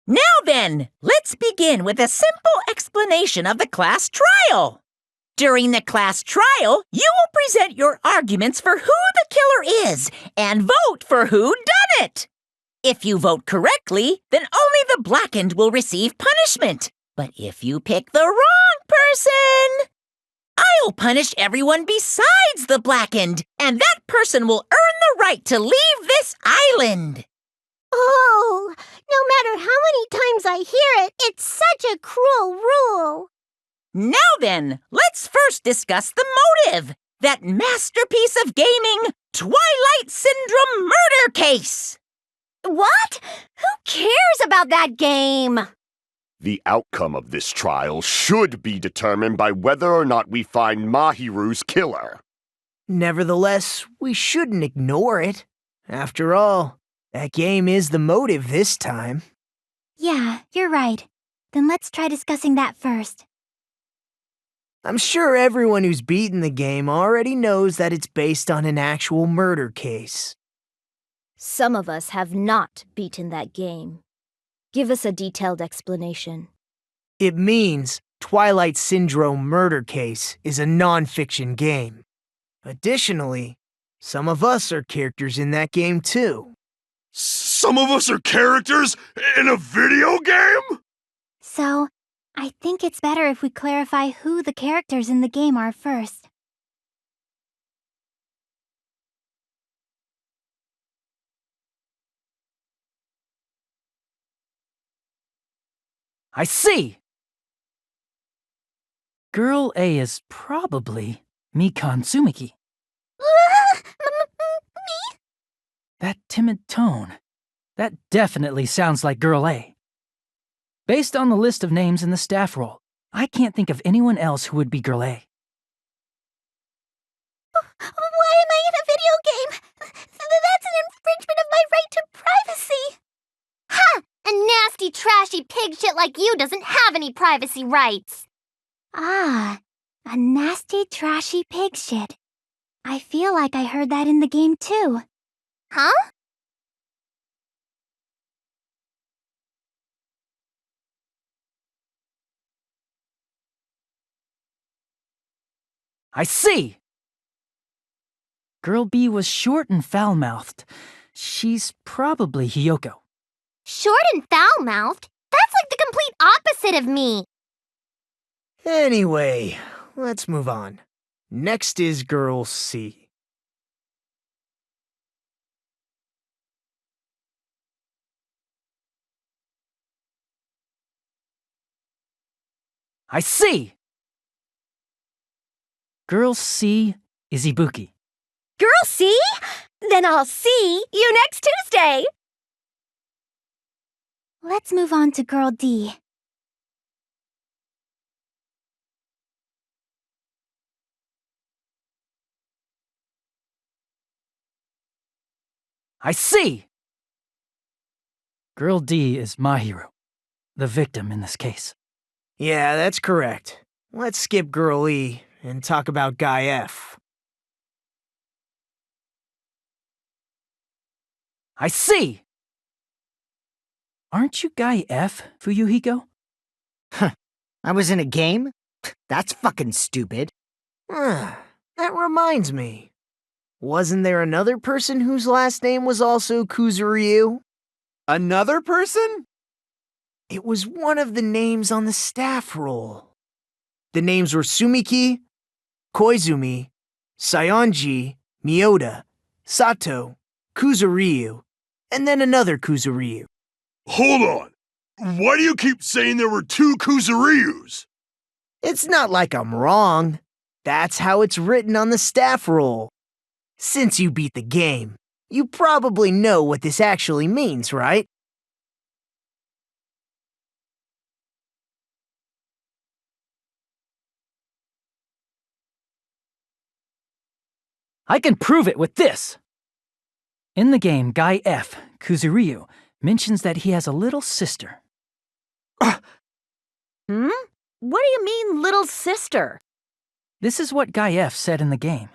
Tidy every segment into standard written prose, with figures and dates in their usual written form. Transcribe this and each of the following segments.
Now then, let's begin with a simple explanation of the class trial. During the class trial, you will present your arguments for who the killer is and vote for who done it. If you vote correctly, then only the blackened will receive punishment. But if you pick the wrong person, I'll punish everyone besides the blackened, and that person will earn the right to leave this island. Oh, no matter how many times I hear it, it's such a cruel rule. Now then, let's first discuss the motive. That masterpiece of gaming, Twilight Syndrome murder case. What? Who cares about that game? The outcome of this trial should be determined by whether or not we find Mahiru's killer. Nevertheless, we shouldn't ignore it. After all, that game is the motive this time. Yeah, you're right. Then let's try discussing that first. I'm sure everyone who's beaten the game already knows that it's based on an actual murder case. Some of us have not beaten that game. Give us a detailed explanation. It means Twilight Syndrome Murder Case is a non-fiction game. Additionally, some of us are characters in that game too. Some of us are characters in a video game? So, I think it's better if we clarify who the characters in the game are first. I see! Girl A is probably Mikan Tsumiki. Me? That timid tone. That definitely sounds like Girl A. Based on the list of names in the staff roll, I can't think of anyone else who would be Girl A. Why am I in a video game? That's an infringement of my right to privacy. Ha! A nasty, trashy pig shit like you doesn't have any privacy rights. Ah, a nasty, trashy pig shit. I feel like I heard that in the game too. Huh? I see! Girl B was short and foul-mouthed. She's probably Hiyoko. Short and foul-mouthed? That's like the complete opposite of me. Anyway, let's move on. Next is Girl C. I see! Girl C is Ibuki. Girl C? Then I'll see you next Tuesday! Let's move on to Girl D. I see! Girl D is Mahiru, the victim in this case. Yeah, that's correct. Let's skip Girl E and talk about Guy F. I see! Aren't you Guy F, Fuyuhiko? I was in a game? That's fucking stupid. That reminds me. Wasn't there another person whose last name was also Kuzuryu? Another person? It was one of the names on the staff roll. The names were Sumiki, Koizumi, Sayonji, Miyoda, Sato, Kuzuryu, and then another Kuzuryu. Hold on. Why do you keep saying there were two Kuzuryus? It's not like I'm wrong. That's how it's written on the staff roll. Since you beat the game, you probably know what this actually means, right? I can prove it with this! In the game, Guy F, Kuzuryu, mentions that he has a little sister. What do you mean, little sister? This is what Guy F said in the game.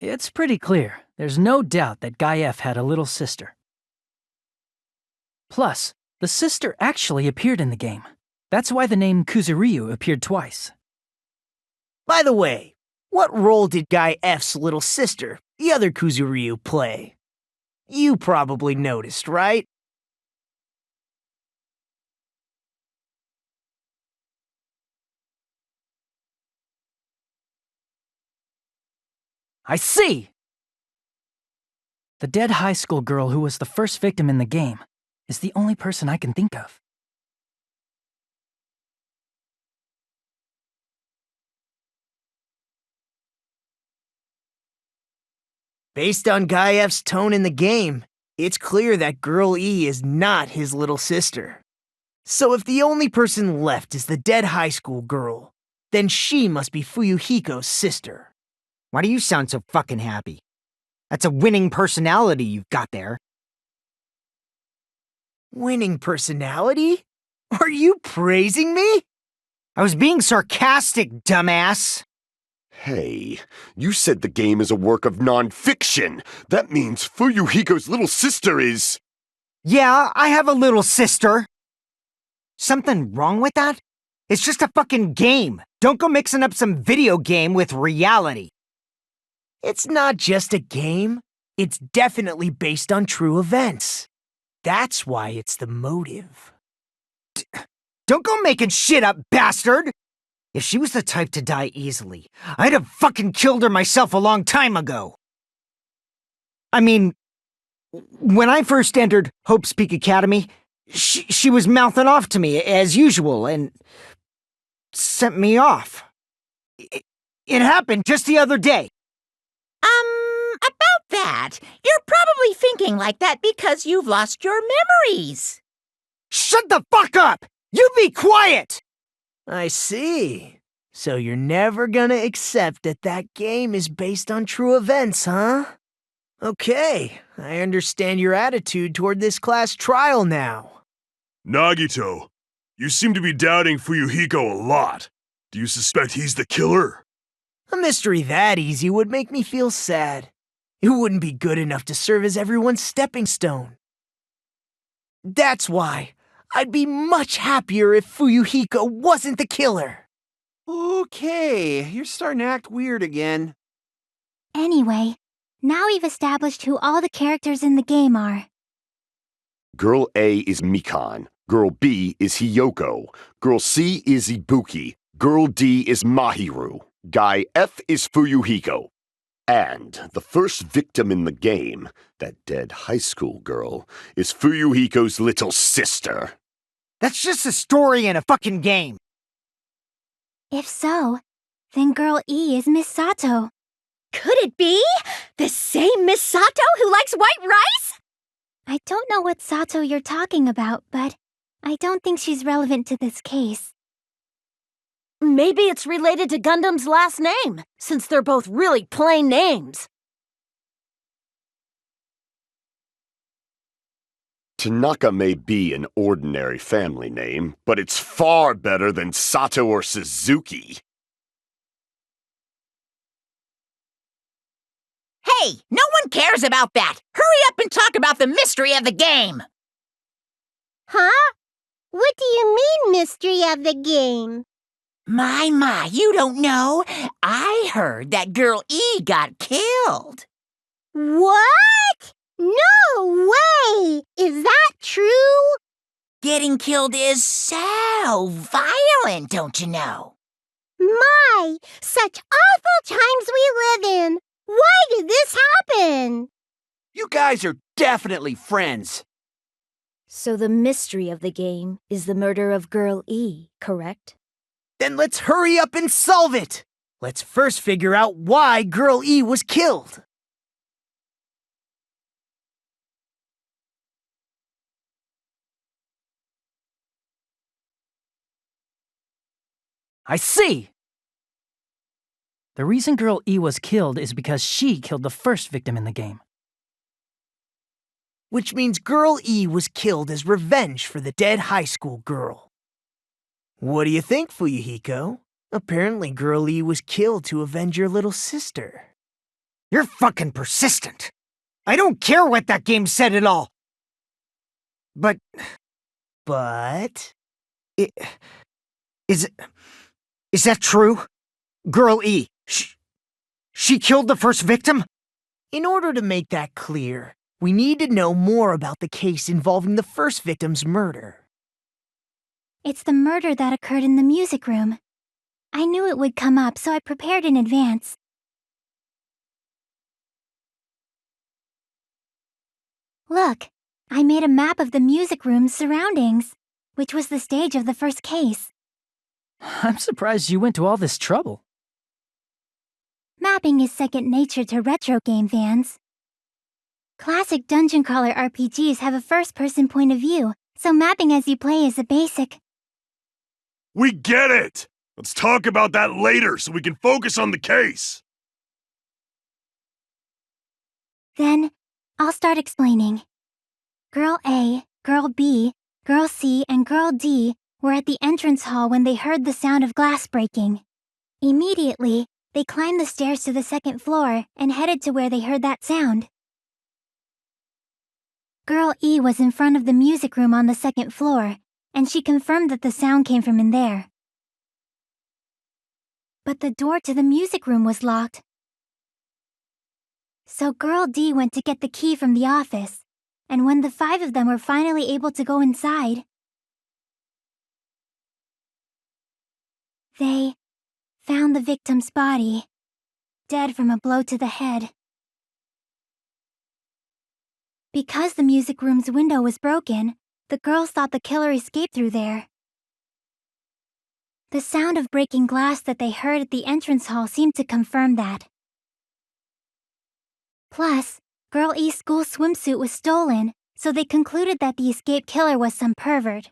It's pretty clear. There's no doubt that Guy F had a little sister. Plus, the sister actually appeared in the game. That's why the name Kuzuryu appeared twice. By the way, what role did Guy F's little sister, the other Kuzuryu, play? You probably noticed, right? I see! The dead high school girl who was the first victim in the game is the only person I can think of. Based on Guy F's tone in the game, it's clear that Girl E is not his little sister. So if the only person left is the dead high school girl, then she must be Fuyuhiko's sister. Why do you sound so fucking happy? That's a winning personality you've got there. Winning personality? Are you praising me? I was being sarcastic, dumbass. Hey, you said the game is a work of non-fiction. That means Fuyuhiko's little sister is... Yeah, I have a little sister. Something wrong with that? It's just a fucking game. Don't go mixing up some video game with reality. It's not just a game. It's definitely based on true events. That's why it's the motive. Don't go making shit up, bastard! If she was the type to die easily, I'd have fucking killed her myself a long time ago. I mean, when I first entered Hope's Peak Academy, she was mouthing off to me as usual and sent me off. It happened just the other day. About that, you're probably thinking like that because you've lost your memories. Shut the fuck up! You be quiet! I see. So you're never gonna accept that that game is based on true events, huh? Okay, I understand your attitude toward this class trial now. Nagito, you seem to be doubting Fuyuhiko a lot. Do you suspect he's the killer? A mystery that easy would make me feel sad. It wouldn't be good enough to serve as everyone's stepping stone. That's why I'd be much happier if Fuyuhiko wasn't the killer. Okay, you're starting to act weird again. Anyway, now we've established who all the characters in the game are. Girl A is Mikan. Girl B is Hiyoko. Girl C is Ibuki. Girl D is Mahiru. Guy F is Fuyuhiko. And the first victim in the game, that dead high school girl, is Fuyuhiko's little sister. That's just a story in a fucking game. If so, then Girl E is Miss Sato. Could it be? The same Miss Sato who likes white rice? I don't know what Sato you're talking about, but I don't think she's relevant to this case. Maybe it's related to Gundam's last name, since they're both really plain names. Tanaka may be an ordinary family name, but it's far better than Sato or Suzuki. Hey, no one cares about that. Hurry up and talk about the mystery of the game. Huh? What do you mean, mystery of the game? My, you don't know. I heard that Girl E got killed. What? No way! Is that true? Getting killed is so violent, don't you know? My, such awful times we live in. Why did this happen? You guys are definitely friends. So the mystery of the game is the murder of Girl E, correct? Then let's hurry up and solve it! Let's first figure out why Girl E was killed. I see! The reason Girl E was killed is because she killed the first victim in the game. Which means Girl E was killed as revenge for the dead high school girl. What do you think, Fuyuhiko? Apparently Girl E was killed to avenge your little sister. You're fucking persistent. I don't care what that game said at all. But is that true? Girl E, she killed the first victim? In order to make that clear, we need to know more about the case involving the first victim's murder. It's the murder that occurred in the music room. I knew it would come up, so I prepared in advance. Look, I made a map of the music room's surroundings, which was the stage of the first case. I'm surprised you went to all this trouble. Mapping is second nature to retro game fans. Classic dungeon crawler RPGs have a first-person point of view, so mapping as you play is a basic. We get it! Let's talk about that later so we can focus on the case. Then, I'll start explaining. Girl A, Girl B, Girl C, and Girl D were at the entrance hall when they heard the sound of glass breaking. Immediately, they climbed the stairs to the second floor and headed to where they heard that sound. Girl E was in front of the music room on the second floor, and she confirmed that the sound came from in there. But the door to the music room was locked. So Girl D went to get the key from the office, and when the 5 of them were finally able to go inside, they found the victim's body, dead from a blow to the head. Because the music room's window was broken, the girls thought the killer escaped through there. The sound of breaking glass that they heard at the entrance hall seemed to confirm that. Plus, Girl E's school swimsuit was stolen, so they concluded that the escaped killer was some pervert.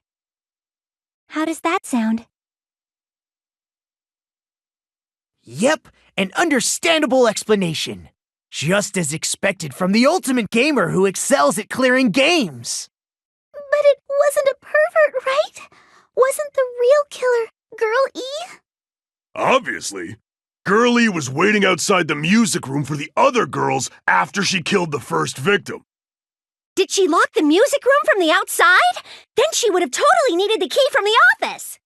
How does that sound? Yep, an understandable explanation. Just as expected from the ultimate gamer who excels at clearing games. But it wasn't a pervert, right? Wasn't the real killer Girl E? Obviously. Girl E was waiting outside the music room for the other girls after she killed the first victim. Did she lock the music room from the outside? Then she would have totally needed the key from the office.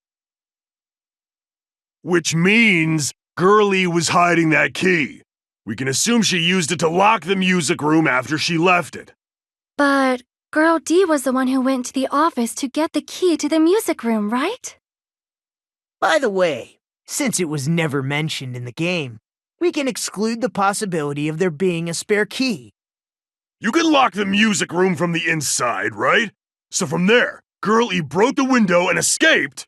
Which means Girl E was hiding that key. We can assume she used it to lock the music room after she left it. But Girl D was the one who went to the office to get the key to the music room, right? By the way, since it was never mentioned in the game, we can exclude the possibility of there being a spare key. You can lock the music room from the inside, right? So from there, Girl E broke the window and escaped,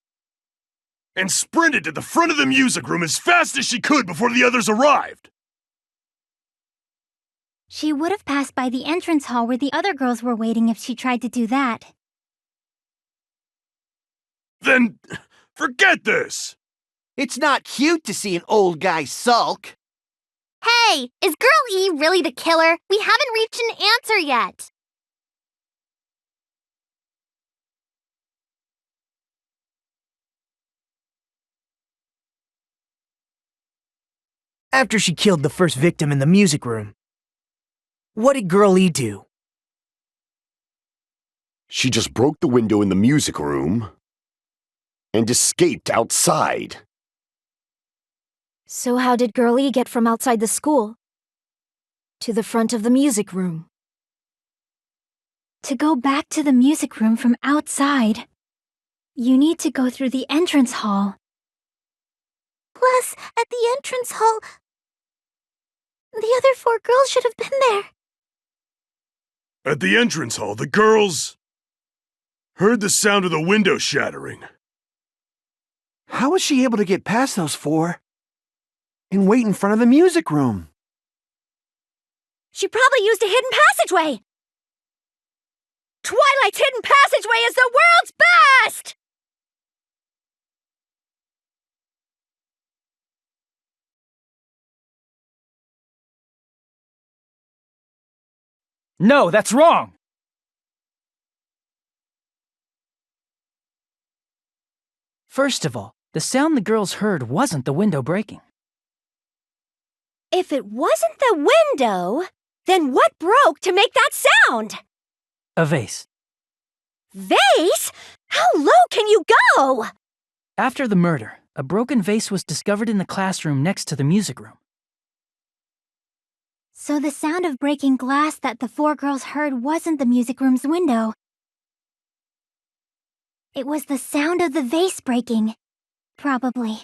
and sprinted to the front of the music room as fast as she could before the others arrived. She would have passed by the entrance hall where the other girls were waiting if she tried to do that. Then, forget this! It's not cute to see an old guy sulk. Hey, is Girl E really the killer? We haven't reached an answer yet. After she killed the first victim in the music room, what did Girl E do? She just broke the window in the music room and escaped outside. So how did Girl E get from outside the school to the front of the music room? To go back to the music room from outside, you need to go through the entrance hall. Plus, at the entrance hall, the other 4 girls should have been there. At the entrance hall, the girls heard the sound of the window shattering. How was she able to get past those 4 and wait in front of the music room? She probably used a hidden passageway. Twilight's hidden passageway is the world's best! No, that's wrong! First of all, the sound the girls heard wasn't the window breaking. If it wasn't the window, then what broke to make that sound? A vase. Vase? How low can you go? After the murder, a broken vase was discovered in the classroom next to the music room. So the sound of breaking glass that the four girls heard wasn't the music room's window. It was the sound of the vase breaking. Probably.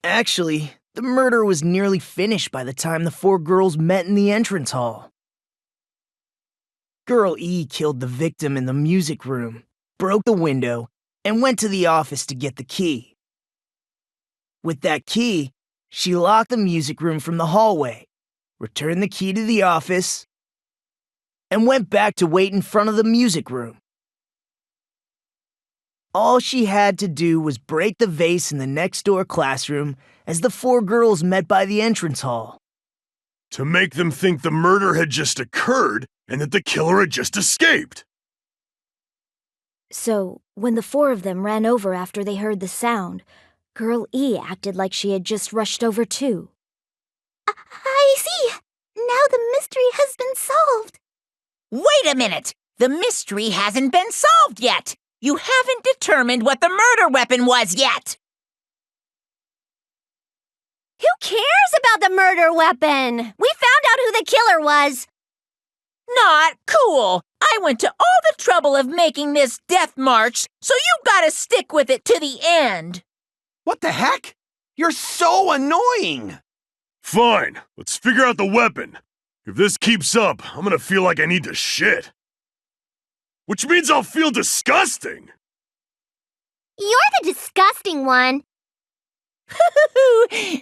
Actually, the murder was nearly finished by the time the four girls met in the entrance hall. Girl E killed the victim in the music room, broke the window, and went to the office to get the key. With that key, she locked the music room from the hallway, returned the key to the office, and went back to wait in front of the music room. All she had to do was break the vase in the next door classroom as the four girls met by the entrance hall. To make them think the murder had just occurred and that the killer had just escaped. So, when the four of them ran over after they heard the sound, Girl E acted like she had just rushed over too. I see. Now the mystery has been solved. Wait a minute! The mystery hasn't been solved yet! You haven't determined what the murder weapon was yet! Who cares about the murder weapon? We found out who the killer was. Not cool! I went to all the trouble of making this death march, so you gotta stick with it to the end! What the heck? You're so annoying! Fine, let's figure out the weapon. If this keeps up, I'm gonna feel like I need to shit. Which means I'll feel disgusting! You're the disgusting one.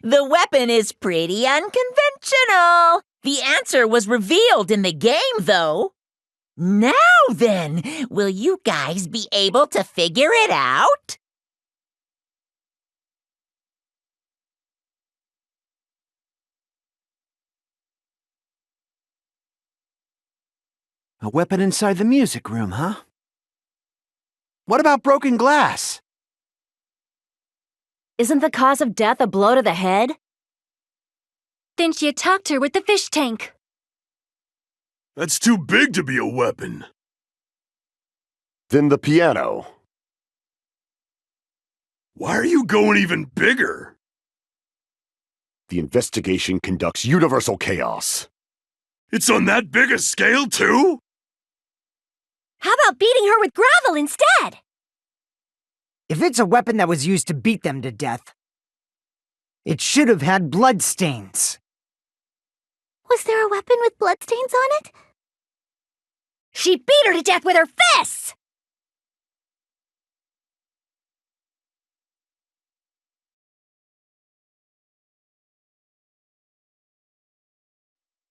The weapon is pretty unconventional. The answer was revealed in the game, though. Now then, will you guys be able to figure it out? A weapon inside the music room, huh? What about broken glass? Isn't the cause of death a blow to the head? Then she attacked her with the fish tank. That's too big to be a weapon. Then the piano. Why are you going even bigger? The investigation conducts universal chaos. It's on that big a scale, too? How about beating her with gravel instead? If it's a weapon that was used to beat them to death, it should have had bloodstains. Was there a weapon with bloodstains on it? She beat her to death with her fists!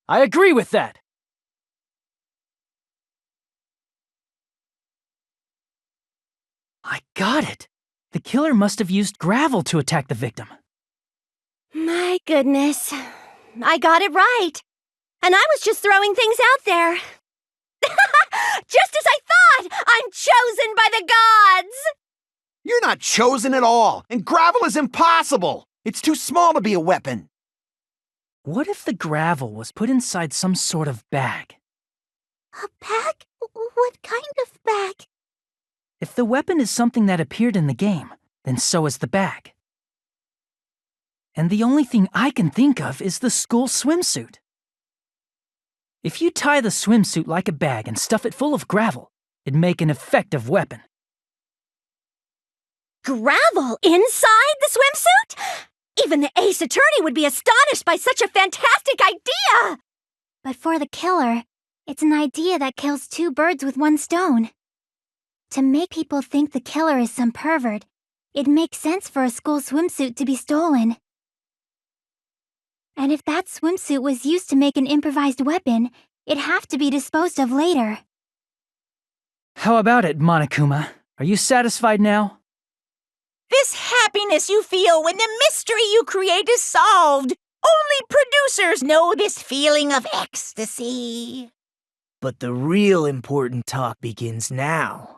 I agree with that. I got it. The killer must have used gravel to attack the victim. My goodness. I got it right. And I was just throwing things out there. Just as I thought! I'm chosen by the gods! You're not chosen at all, and gravel is impossible! It's too small to be a weapon. What if the gravel was put inside some sort of bag? A bag? What kind of bag? If the weapon is something that appeared in the game, then so is the bag. And the only thing I can think of is the school swimsuit. If you tie the swimsuit like a bag and stuff it full of gravel, it'd make an effective weapon. Gravel inside the swimsuit? Even the ace attorney would be astonished by such a fantastic idea! But for the killer, it's an idea that kills two birds with one stone. To make people think the killer is some pervert, it makes sense for a school swimsuit to be stolen. And if that swimsuit was used to make an improvised weapon, it'd have to be disposed of later. How about it, Monokuma? Are you satisfied now? This happiness you feel when the mystery you create is solved. Only producers know this feeling of ecstasy. But the real important talk begins now.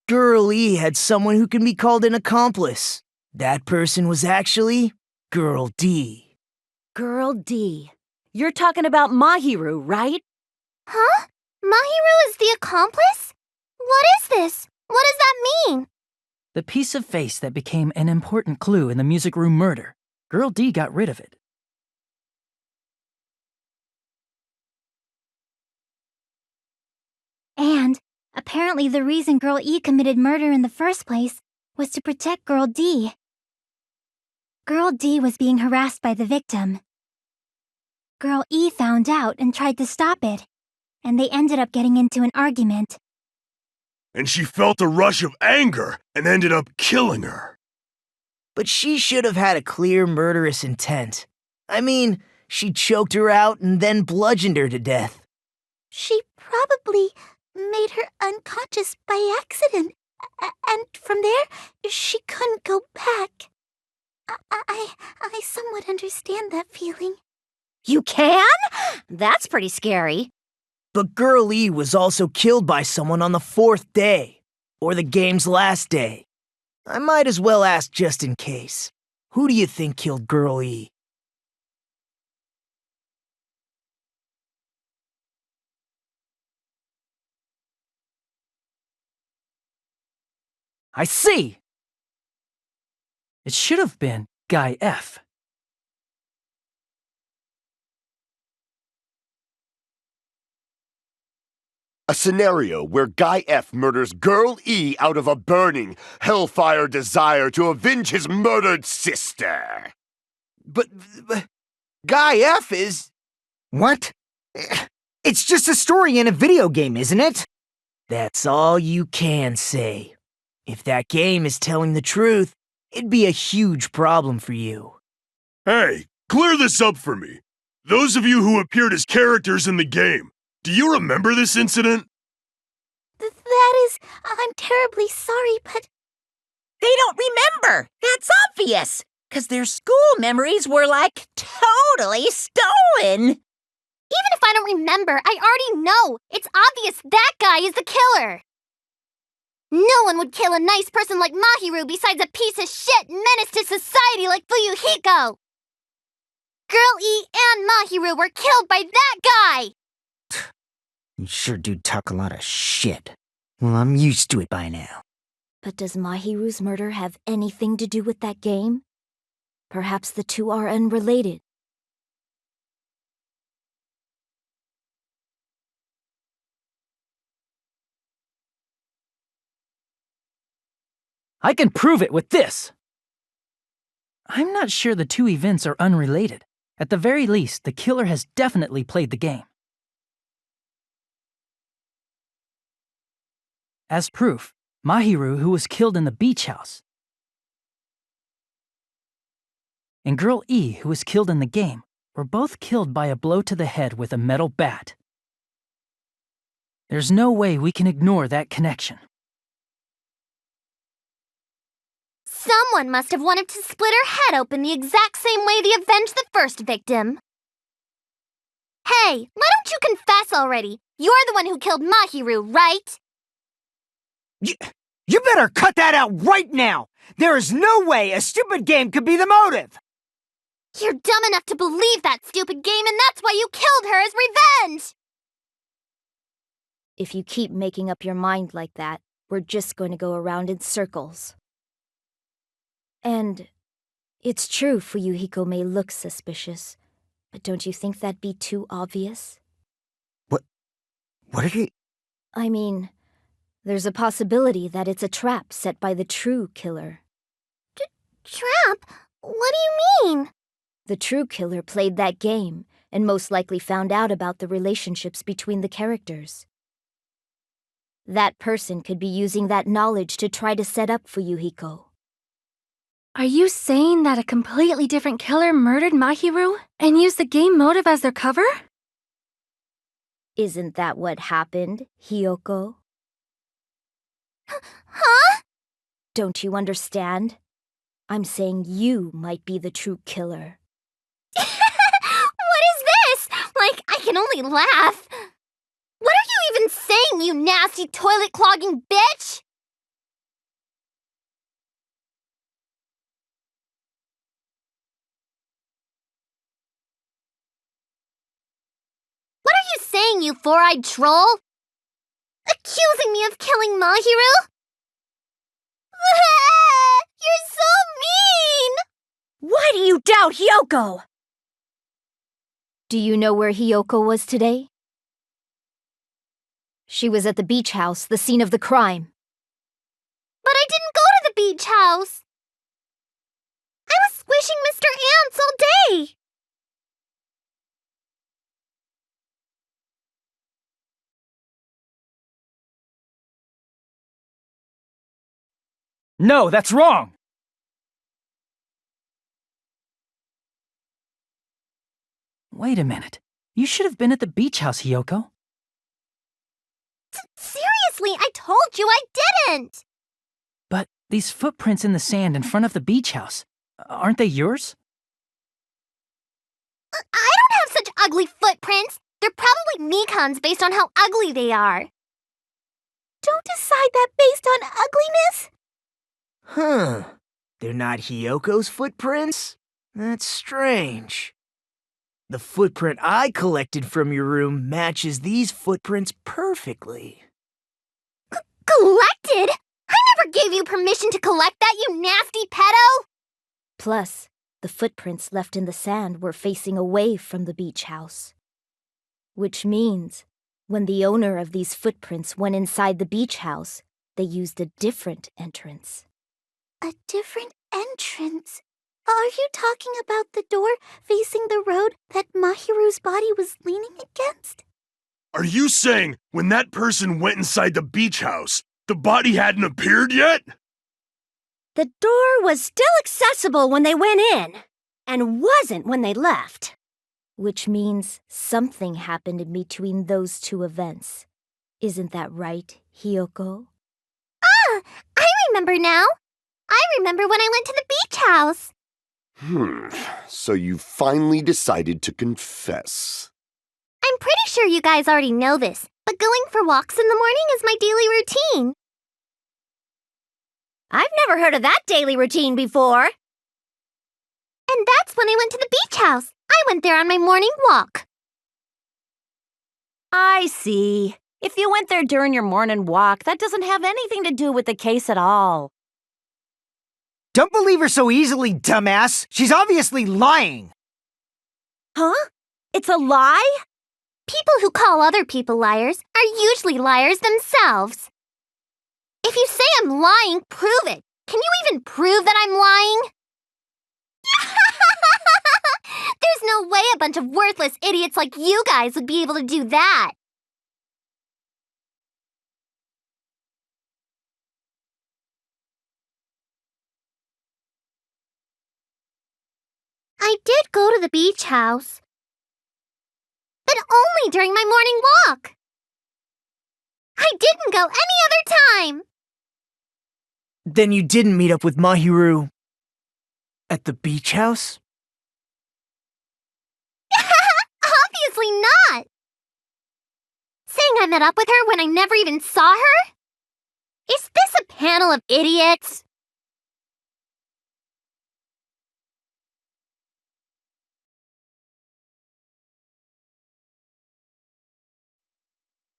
Girl E had someone who can be called an accomplice. That person was actually Girl D. Girl D. You're talking about Mahiru, right? Huh? Mahiru is the accomplice? What is this? What does that mean? The piece of face that became an important clue in the music room murder. Girl D got rid of it. And apparently the reason Girl E committed murder in the first place was to protect Girl D. Girl D was being harassed by the victim. Girl E found out and tried to stop it, and they ended up getting into an argument. And she felt a rush of anger and ended up killing her. But she should have had a clear murderous intent. I mean, she choked her out and then bludgeoned her to death. She probably made her unconscious by accident, and from there, she couldn't go back. I somewhat understand that feeling. You can? That's pretty scary. But Girl E was also killed by someone on the 4th day, or the game's last day. I might as well ask just in case. Who do you think killed Girl E? I see! It should have been Guy F. A scenario where Guy F murders Girl E out of a burning, hellfire desire to avenge his murdered sister. But Guy F is... What? It's just a story in a video game, isn't it? That's all you can say. If that game is telling the truth, it'd be a huge problem for you. Hey, clear this up for me. Those of you who appeared as characters in the game, do you remember this incident? I'm terribly sorry, but... They don't remember. That's obvious. Because their school memories were, like, totally stolen. Even if I don't remember, I already know. It's obvious that guy is the killer. No one would kill a nice person like Mahiru besides a piece of shit menace to society like Fuyuhiko. Girl E and Mahiru were killed by that guy. You sure do talk a lot of shit. Well, I'm used to it by now. But does Mahiru's murder have anything to do with that game? Perhaps the two are unrelated. I can prove it with this! I'm not sure the two events are unrelated. At the very least, the killer has definitely played the game. As proof, Mahiru, who was killed in the beach house, and Girl E, who was killed in the game, were both killed by a blow to the head with a metal bat. There's no way we can ignore that connection. Someone must have wanted to split her head open the exact same way they avenged the first victim. Hey, why don't you confess already? You're the one who killed Mahiru, right? You better cut that out right now! There is no way a stupid game could be the motive! You're dumb enough to believe that stupid game, and that's why you killed her as revenge! If you keep making up your mind like that, we're just going to go around in circles. And it's true Fuyuhiko may look suspicious, but don't you think that'd be too obvious? What are you... I mean, there's a possibility that it's a trap set by the true killer. Trap? What do you mean? The true killer played that game, and most likely found out about the relationships between the characters. That person could be using that knowledge to try to set up Fuyuhiko. Are you saying that a completely different killer murdered Mahiru and used the game motive as their cover? Isn't that what happened, Hiyoko? Huh? Don't you understand? I'm saying you might be the true killer. What is this? Like, I can only laugh. What are you even saying, you nasty toilet-clogging bitch? bullying, you four-eyed troll? Accusing me of killing Mahiru? You're so mean! Why do you doubt Hyoko? Do you know where Hyoko was today? She was at the beach house, the scene of the crime. But I didn't go to the beach house. I was squishing Mr. Ants all day. No, that's wrong! Wait a minute. You should have been at the beach house, Hyoko. Seriously, I told you I didn't! But these footprints in the sand in front of the beach house, aren't they yours? I don't have such ugly footprints. They're probably Mikan's based on how ugly they are. Don't decide that based on ugliness. Huh. They're not Hyoko's footprints? That's strange. The footprint I collected from your room matches these footprints perfectly. Collected? I never gave you permission to collect that, you nasty pedo! Plus, the footprints left in the sand were facing away from the beach house. Which means, when the owner of these footprints went inside the beach house, they used a different entrance. A different entrance? Are you talking about the door facing the road that Mahiru's body was leaning against? Are you saying when that person went inside the beach house, the body hadn't appeared yet? The door was still accessible when they went in, and wasn't when they left. Which means something happened in between those two events. Isn't that right, Hyoko? Ah! I remember now! I remember when I went to the beach house! So you finally decided to confess. I'm pretty sure you guys already know this, but going for walks in the morning is my daily routine. I've never heard of that daily routine before. And that's when I went to the beach house. I went there on my morning walk. I see. If you went there during your morning walk, that doesn't have anything to do with the case at all. Don't believe her so easily, dumbass! She's obviously lying! Huh? It's a lie? People who call other people liars are usually liars themselves. If you say I'm lying, prove it. Can you even prove that I'm lying? There's no way a bunch of worthless idiots like you guys would be able to do that. I did go to the beach house, but only during my morning walk. I didn't go any other time. Then you didn't meet up with Mahiru at the beach house? Obviously not. Saying I met up with her when I never even saw her? Is this a panel of idiots?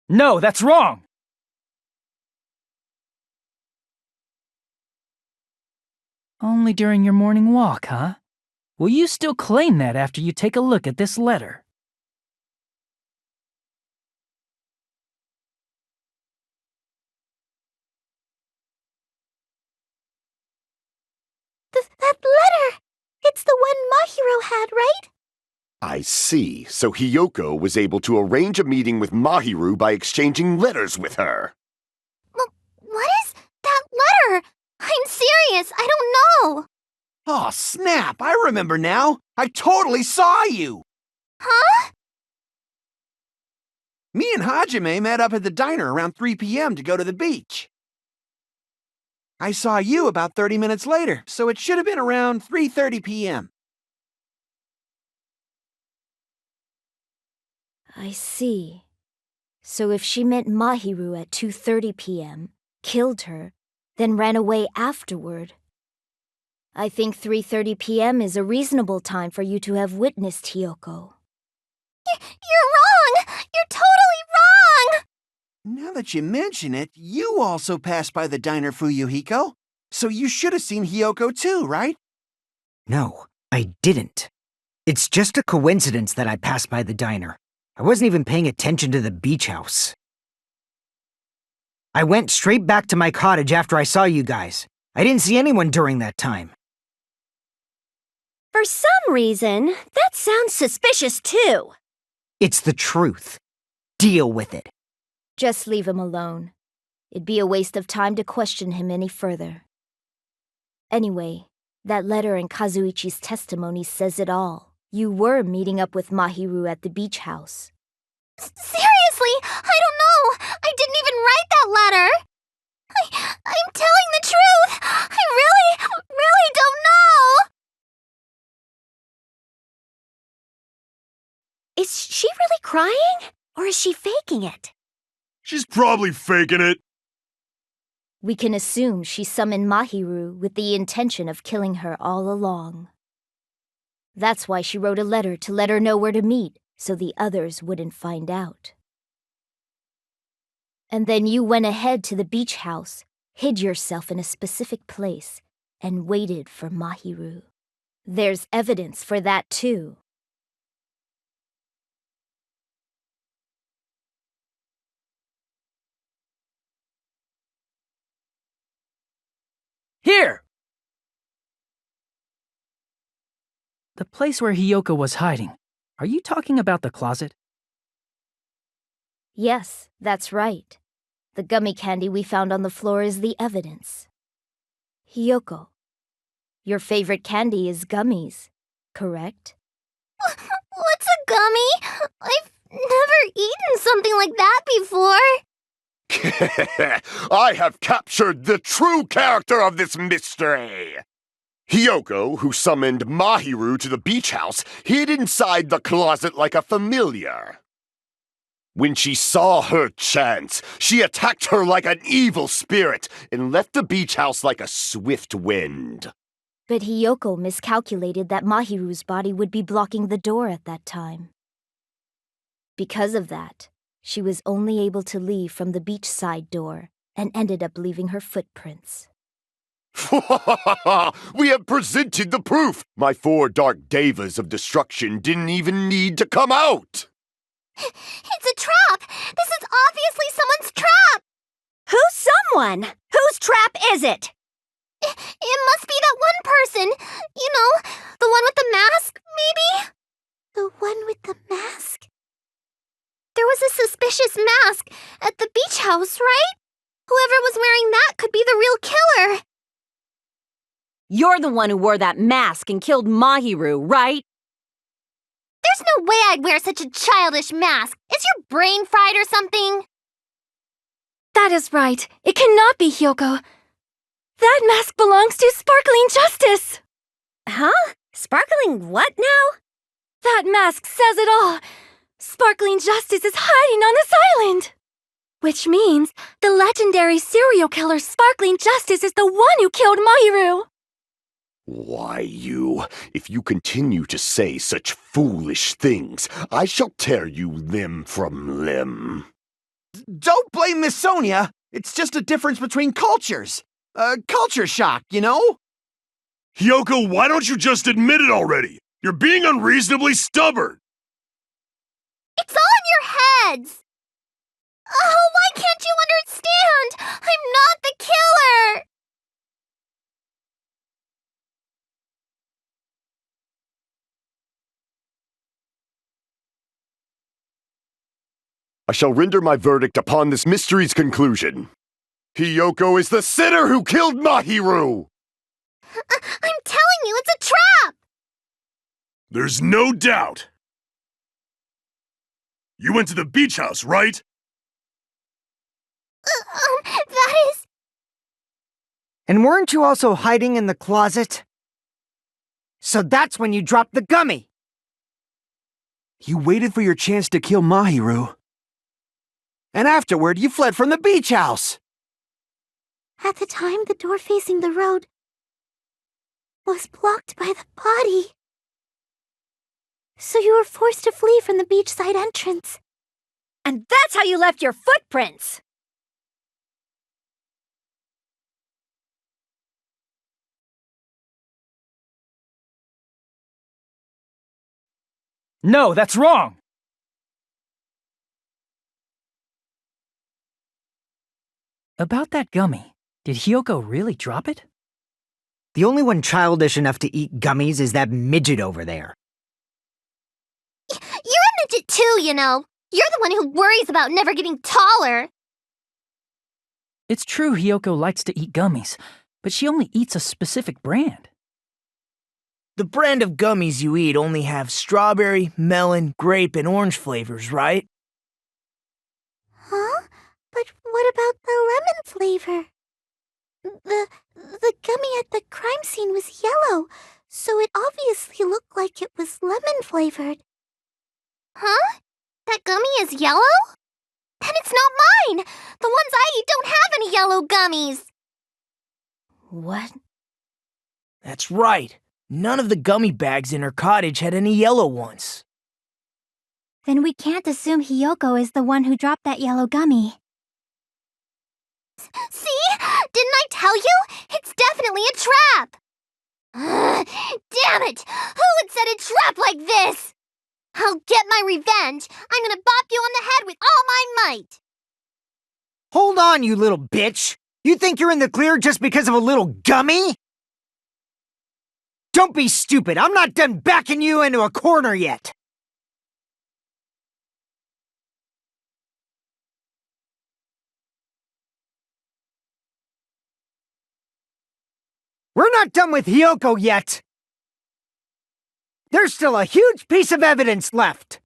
No, that's wrong! Only during your morning walk, huh? Will you still claim that after you take a look at this letter? That letter! It's the one Mahiru had, right? I see. So Hyoko was able to arrange a meeting with Mahiru by exchanging letters with her. What is that letter? I'm serious, I don't know. Oh, snap! I remember now! I totally saw you! Huh? Me and Hajime met up at the diner around 3 p.m. to go to the beach. I saw you about 30 minutes later, so it should have been around 3:30 p.m. I see. So if she met Mahiru at 2:30 p.m., killed her, then ran away afterward, I think 3:30 p.m. is a reasonable time for you to have witnessed Hyoko. You're wrong! You're totally Now that you mention it, you also passed by the diner, Fuyuhiko. So you should have seen Hiyoko too, right? No, I didn't. It's just a coincidence that I passed by the diner. I wasn't even paying attention to the beach house. I went straight back to my cottage after I saw you guys. I didn't see anyone during that time. For some reason, that sounds suspicious too. It's the truth. Deal with it. Just leave him alone. It'd be a waste of time to question him any further. Anyway, that letter in Kazuichi's testimony says it all. You were meeting up with Mahiru at the beach house. Seriously, I don't know. I didn't even write that letter. I'm telling the truth. I really don't know. Is she really crying? Or is she faking it? She's probably faking it. We can assume she summoned Mahiru with the intention of killing her all along. That's why she wrote a letter to let her know where to meet, so the others wouldn't find out. And then you went ahead to the beach house, hid yourself in a specific place, and waited for Mahiru. There's evidence for that too. Here! The place where Hiyoko was hiding. Are you talking about the closet? Yes, that's right. The gummy candy we found on the floor is the evidence. Hiyoko, your favorite candy is gummies, correct? What's a gummy? I've never eaten something like that before. I have captured the true character of this mystery. Hiyoko, who summoned Mahiru to the beach house, hid inside the closet like a familiar. When she saw her chance, she attacked her like an evil spirit and left the beach house like a swift wind. But Hiyoko miscalculated that Mahiru's body would be blocking the door at that time. Because of that, she was only able to leave from the beachside door and ended up leaving her footprints. We have presented the proof! My 4 dark devas of destruction didn't even need to come out! It's a trap! This is obviously someone's trap! Who's someone? Whose trap is it? It must be that one person. You know, the one with the mask, maybe? The one with the mask? There was a suspicious mask at the beach house, right? Whoever was wearing that could be the real killer. You're the one who wore that mask and killed Mahiru, right? There's no way I'd wear such a childish mask. Is your brain fried or something? That is right. It cannot be Hiyoko. That mask belongs to Sparkling Justice! Huh? Sparkling what now? That mask says it all. Sparkling Justice is hiding on this island! Which means the legendary serial killer Sparkling Justice is the one who killed Mahiru! Why, if you continue to say such foolish things, I shall tear you limb from limb. Don't blame Miss Sonia. It's just a difference between cultures. Culture shock, you know? Hiyoko, why don't you just admit it already? You're being unreasonably stubborn. It's all in your heads! Oh, why can't you understand? I'm not the killer! I shall render my verdict upon this mystery's conclusion. Hiyoko is the sinner who killed Mahiru! I'm telling you, it's a trap! There's no doubt. You went to the beach house, right? That is... And weren't you also hiding in the closet? So that's when you dropped the gummy! You waited for your chance to kill Mahiru. And afterward, you fled from the beach house. At the time, the door facing the road was blocked by the body. So you were forced to flee from the beachside entrance. And that's how you left your footprints! No, that's wrong! About that gummy, did Hiyoko really drop it? The only one childish enough to eat gummies is that midget over there. You're a midget too, you know. You're the one who worries about never getting taller. It's true Hiyoko likes to eat gummies, but she only eats a specific brand. The brand of gummies you eat only have strawberry, melon, grape, and orange flavors, right? Huh? But what about the lemon flavor? The gummy at the crime scene was yellow, so it obviously looked like it was lemon flavored. Huh? That gummy is yellow? Then it's not mine! The ones I eat don't have any yellow gummies! What? That's right. None of the gummy bags in her cottage had any yellow ones. Then we can't assume Hiyoko is the one who dropped that yellow gummy. See? Didn't I tell you? It's definitely a trap! Damn it! Who would set a trap like this? I'll get my revenge. I'm gonna bop you on the head with all my might. Hold on, you little bitch! You think you're in the clear just because of a little gummy? Don't be stupid! I'm not done backing you into a corner yet! We're not done with Hiyoko yet! There's still a huge piece of evidence left!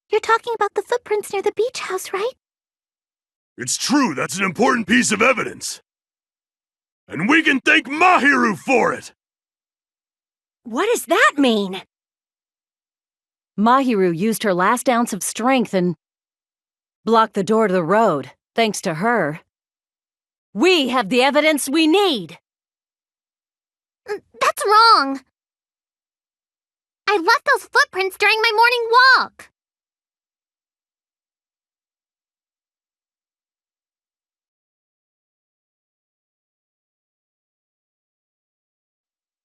You're talking about the footprints near the beach house, right? It's true, that's an important piece of evidence. And we can thank Mahiru for it! What does that mean? Mahiru used her last ounce of strength and blocked the door to the road, thanks to her. We have the evidence we need! That's wrong! I left those footprints during my morning walk!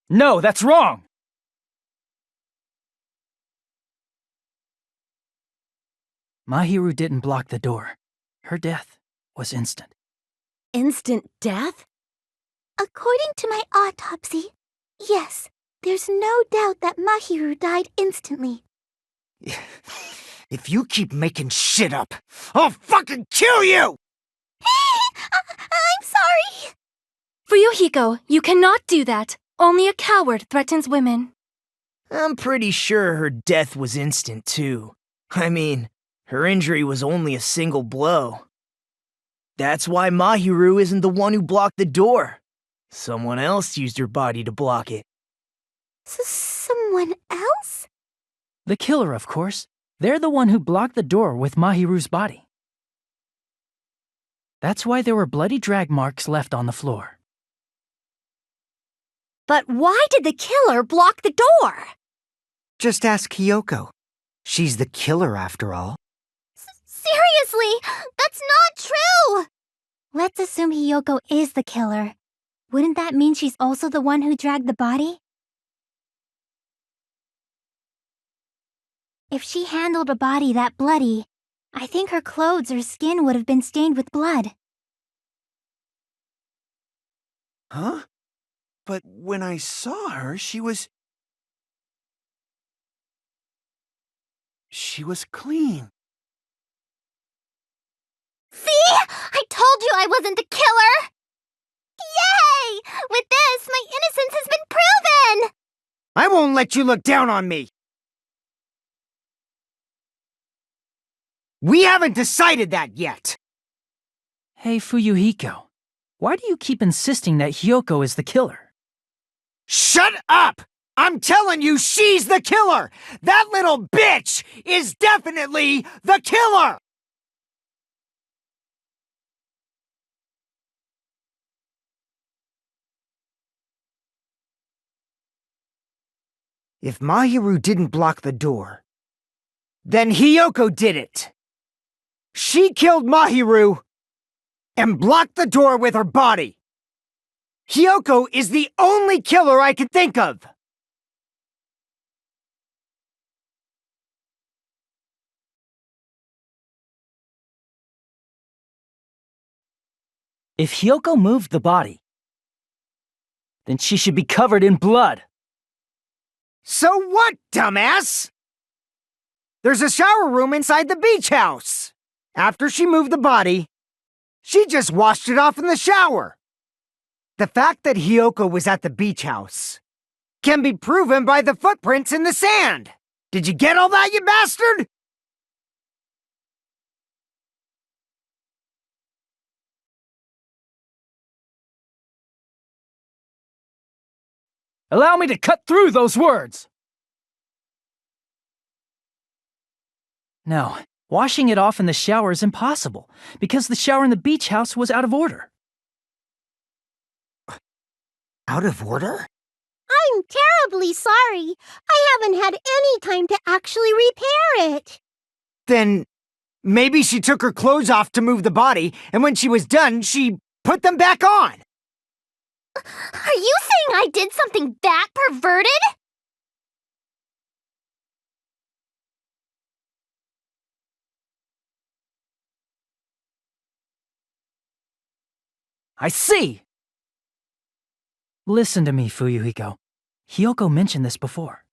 No, that's wrong! Mahiru didn't block the door. Her death was instant. Instant death? According to my autopsy, yes, there's no doubt that Mahiru died instantly. If you keep making shit up, I'll fucking kill you! I'm sorry! Fuyuhiko, you cannot do that. Only a coward threatens women. I'm pretty sure her death was instant, too. I mean, her injury was only a single blow. That's why Mahiru isn't the one who blocked the door. Someone else used her body to block it. Someone else? The killer, of course. They're the one who blocked the door with Mahiru's body. That's why there were bloody drag marks left on the floor. But why did the killer block the door? Just ask Hiyoko. She's the killer, after all. Seriously, that's not true! Let's assume Hiyoko is the killer. Wouldn't that mean she's also the one who dragged the body? If she handled a body that bloody, I think her clothes or skin would have been stained with blood. Huh? But when I saw her, she was clean. See? I told you I wasn't the killer! Yay! With this, my innocence has been proven! I won't let you look down on me! We haven't decided that yet! Hey, Fuyuhiko. Why do you keep insisting that Hiyoko is the killer? Shut up! I'm telling you, she's the killer! That little bitch is definitely the killer! If Mahiru didn't block the door, then Hiyoko did it. She killed Mahiru and blocked the door with her body. Hiyoko is the only killer I can think of. If Hyoko moved the body, then she should be covered in blood. So what, dumbass? There's a shower room inside the beach house. After she moved the body, she just washed it off in the shower. The fact that Hyoko was at the beach house can be proven by the footprints in the sand. Did you get all that, you bastard? Allow me to cut through those words! No, washing it off in the shower is impossible, because the shower in the beach house was out of order. Out of order? I'm terribly sorry. I haven't had any time to actually repair it. Then maybe she took her clothes off to move the body, and when she was done, she put them back on. Are you saying I did something that perverted? I see! Listen to me, Fuyuhiko. Hyoko mentioned this before.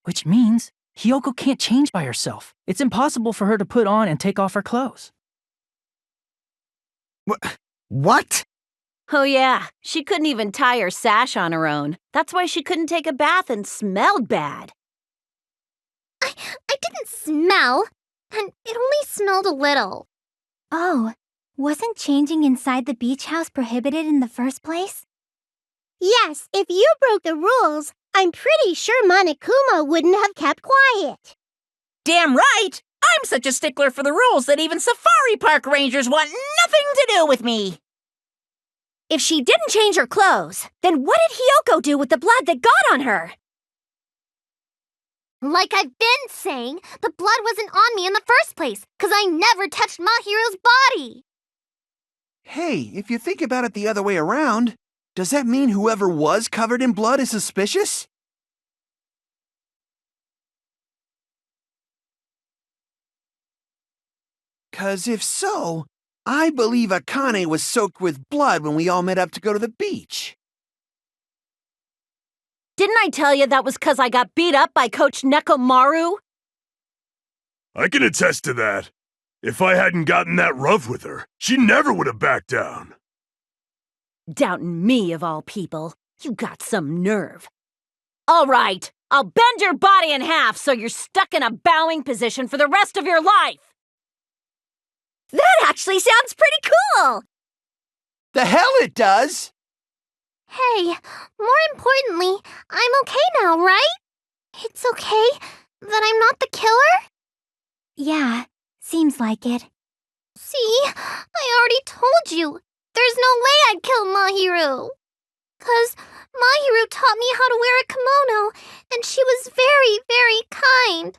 Which means Hyoko can't change by herself. It's impossible for her to put on and take off her clothes. What? Oh yeah, she couldn't even tie her sash on her own. That's why she couldn't take a bath and smelled bad. I didn't smell, and it only smelled a little. Oh, wasn't changing inside the beach house prohibited in the first place? Yes, if you broke the rules, I'm pretty sure Monokuma wouldn't have kept quiet. Damn right! I'm such a stickler for the rules that even safari park rangers want nothing to do with me. If she didn't change her clothes, then what did Hyoko do with the blood that got on her? Like I've been saying, the blood wasn't on me in the first place, because I never touched Mahiru's body. Hey, if you think about it the other way around, does that mean whoever was covered in blood is suspicious? Cause if so, I believe Akane was soaked with blood when we all met up to go to the beach. Didn't I tell you that was 'cause I got beat up by Coach Nekomaru? I can attest to that. If I hadn't gotten that rough with her, she never would have backed down. Doubting me, of all people. You got some nerve. All right, I'll bend your body in half so you're stuck in a bowing position for the rest of your life. That actually sounds pretty cool! The hell it does! Hey, more importantly, I'm okay now, right? It's okay that I'm not the killer? Yeah, seems like it. See, I already told you. There's no way I'd kill Mahiru. 'Cause Mahiru taught me how to wear a kimono, and she was very, very kind.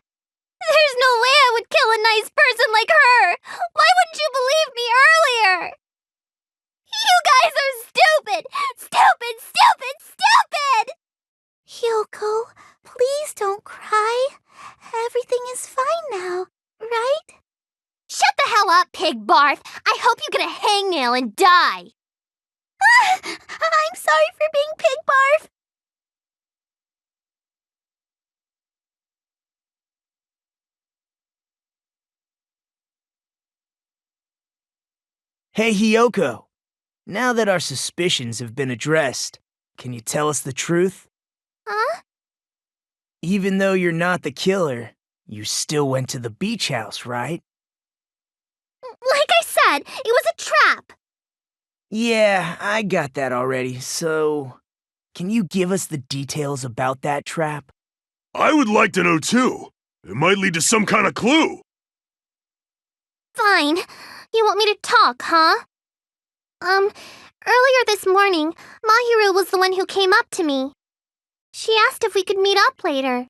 There's no way I would kill a nice person like her. Why wouldn't you believe me earlier? You guys are stupid! Stupid, stupid, stupid! Hyoko, please don't cry. Everything is fine now, right? Shut the hell up, Pig Barf! I hope you get a hangnail and die! I'm sorry for being Pig Barf! Hey, Hyoko. Now that our suspicions have been addressed, can you tell us the truth? Huh? Even though you're not the killer, you still went to the beach house, right? Like I said, it was a trap! Yeah, I got that already, so... Can you give us the details about that trap? I would like to know too. It might lead to some kind of clue. Fine. You want me to talk, huh? Earlier this morning, Mahiru was the one who came up to me. She asked if we could meet up later.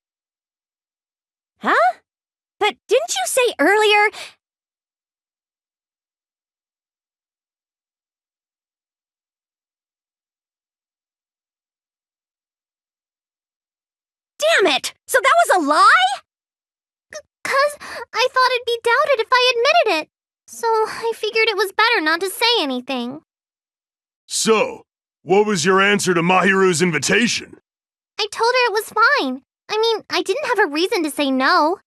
Huh? But didn't you say earlier... Damn it! So that was a lie? 'Cause I thought it'd be doubted if I admitted it. So I figured it was better not to say anything. So, what was your answer to Mahiru's invitation? I told her it was fine. I mean, I didn't have a reason to say no.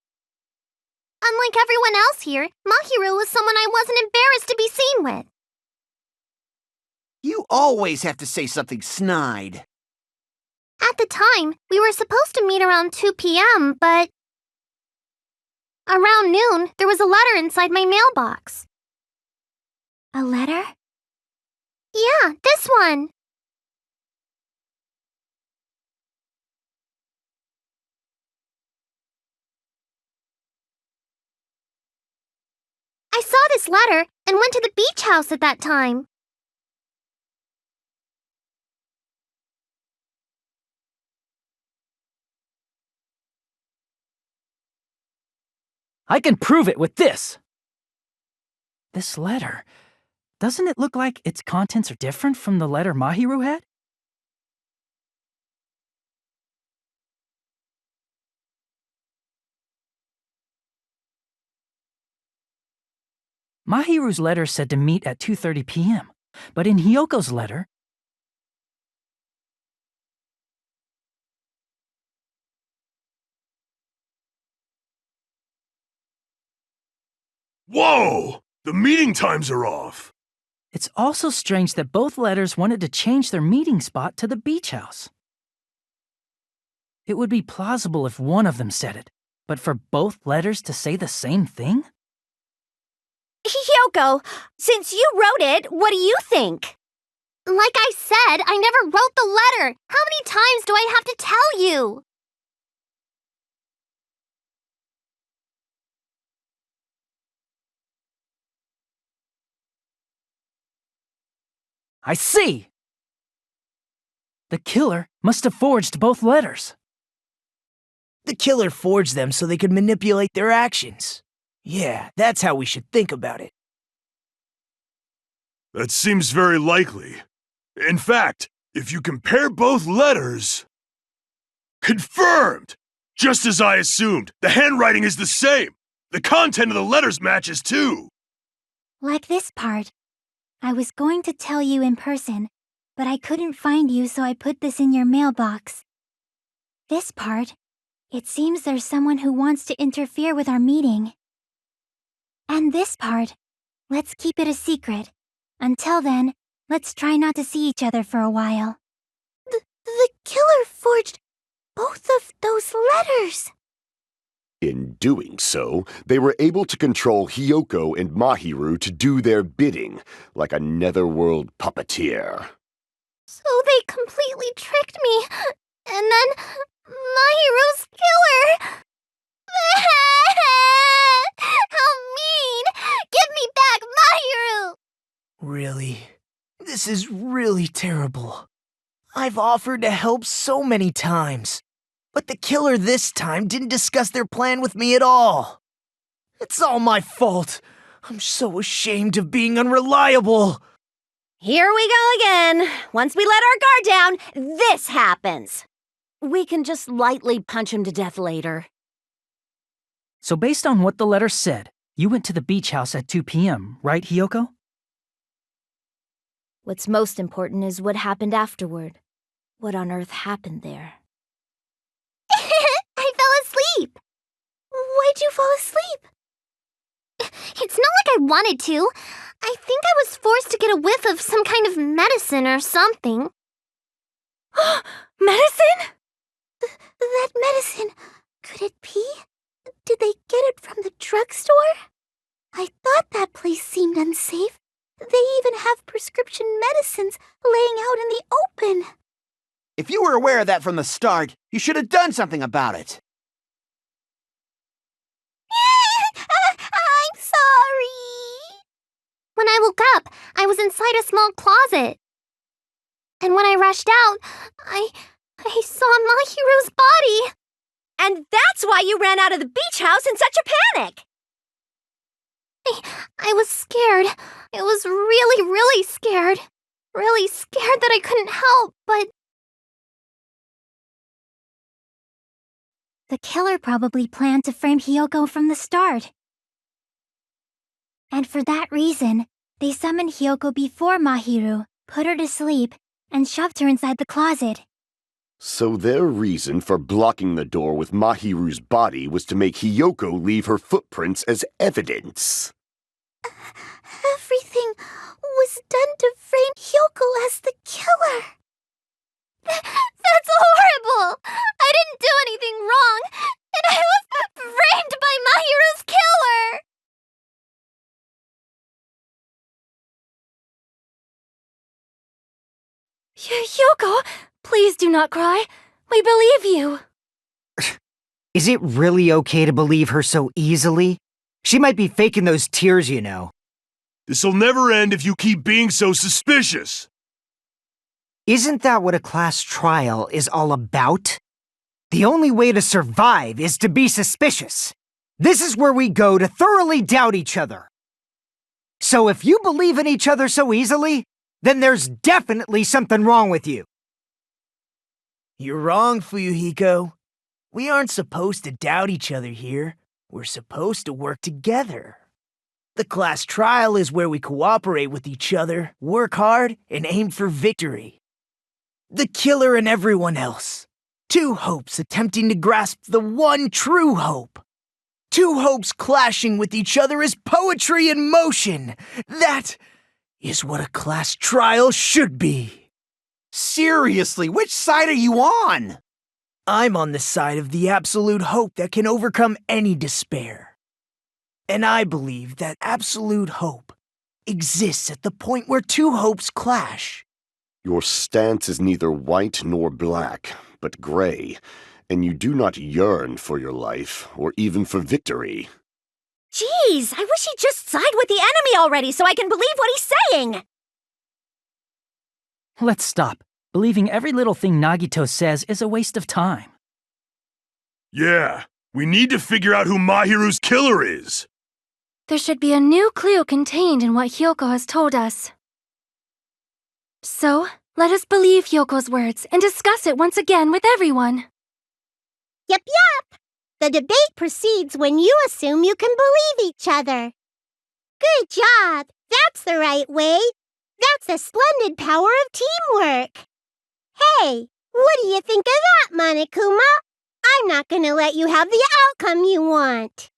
Unlike everyone else here, Mahiru was someone I wasn't embarrassed to be seen with. You always have to say something snide. At the time, we were supposed to meet around 2 p.m., but around noon, there was a letter inside my mailbox. A letter? Yeah, this one. I saw this letter and went to the beach house at that time. I can prove it with this. This letter, doesn't it look like its contents are different from the letter Mahiru had? Mahiru's letter said to meet at 2:30 p.m., but in Hyoko's letter, Whoa! The meeting times are off! it's also strange that both letters wanted to change their meeting spot to the beach house. It would be plausible if one of them said it, but for both letters to say the same thing? Hyoko, since you wrote it, what do you think? Like I said, I never wrote the letter. How many times do I have to tell you? I see! The killer must have forged both letters. The killer forged them so they could manipulate their actions. Yeah, that's how we should think about it. That seems very likely. In fact, if you compare both letters... Confirmed! Just as I assumed, the handwriting is the same. The content of the letters matches too. Like this part. I was going to tell you in person, but I couldn't find you, so I put this in your mailbox. This part. It seems there's someone who wants to interfere with our meeting. And this part. Let's keep it a secret. Until then, let's try not to see each other for a while. The killer forged both of those letters. In doing so, they were able to control Hyoko and Mahiru to do their bidding, like a netherworld puppeteer. So they completely tricked me. And then Mahiru's killer. How mean! Give me back Mahiru! Really? This is really terrible. I've offered to help so many times, but the killer this time didn't discuss their plan with me at all. It's all my fault. I'm so ashamed of being unreliable. Here we go again. Once we let our guard down, this happens. We can just lightly punch him to death later. So based on what the letter said, you went to the beach house at 2 p.m., right, Hyoko? What's most important is what happened afterward. What on earth happened there? I fell asleep. Why'd you fall asleep? It's not like I wanted to. I think I was forced to get a whiff of some kind of medicine or something. Medicine? That medicine, could it be? Did they get it from the drugstore? I thought that place seemed unsafe. They even have prescription medicines laying out in the open. If you were aware of that from the start, you should have done something about it. I'm sorry. When I woke up, I was inside a small closet. And when I rushed out, I saw Mahiru's body. And that's why you ran out of the beach house in such a panic! I was scared. I was really, really scared. Really scared that I couldn't help, but The killer probably planned to frame Hiyoko from the start. And for that reason, they summoned Hiyoko before Mahiru, put her to sleep, and shoved her inside the closet. So their reason for blocking the door with Mahiru's body was to make Hiyoko leave her footprints as evidence. Everything was done to frame Hiyoko as the killer. That's horrible! I didn't do anything wrong, and I was framed by Mahiru's killer! Hiyoko, please do not cry. We believe you. Is it really okay to believe her so easily? She might be faking those tears, you know. This'll never end if you keep being so suspicious. Isn't that what a class trial is all about? The only way to survive is to be suspicious. This is where we go to thoroughly doubt each other. So if you believe in each other so easily, then there's definitely something wrong with you. You're wrong, Fuyuhiko. We aren't supposed to doubt each other here. We're supposed to work together. The class trial is where we cooperate with each other, work hard, and aim for victory. The killer and everyone else. Two hopes attempting to grasp the one true hope. Two hopes clashing with each other is poetry in motion. That is what a class trial should be. Seriously, which side are you on? I'm on the side of the absolute hope that can overcome any despair. And I believe that absolute hope exists at the point where two hopes clash. Your stance is neither white nor black, but gray, and you do not yearn for your life, or even for victory. Jeez, I wish he'd just side with the enemy already so I can believe what he's saying! Let's stop. Believing every little thing Nagito says is a waste of time. Yeah, we need to figure out who Mahiru's killer is. There should be a new clue contained in what Hiyoko has told us. So, let us believe Hyoko's words and discuss it once again with everyone. Yep. The debate proceeds when you assume you can believe each other. Good job. That's the right way. That's the splendid power of teamwork. Hey, what do you think of that, Monokuma? I'm not gonna let you have the outcome you want.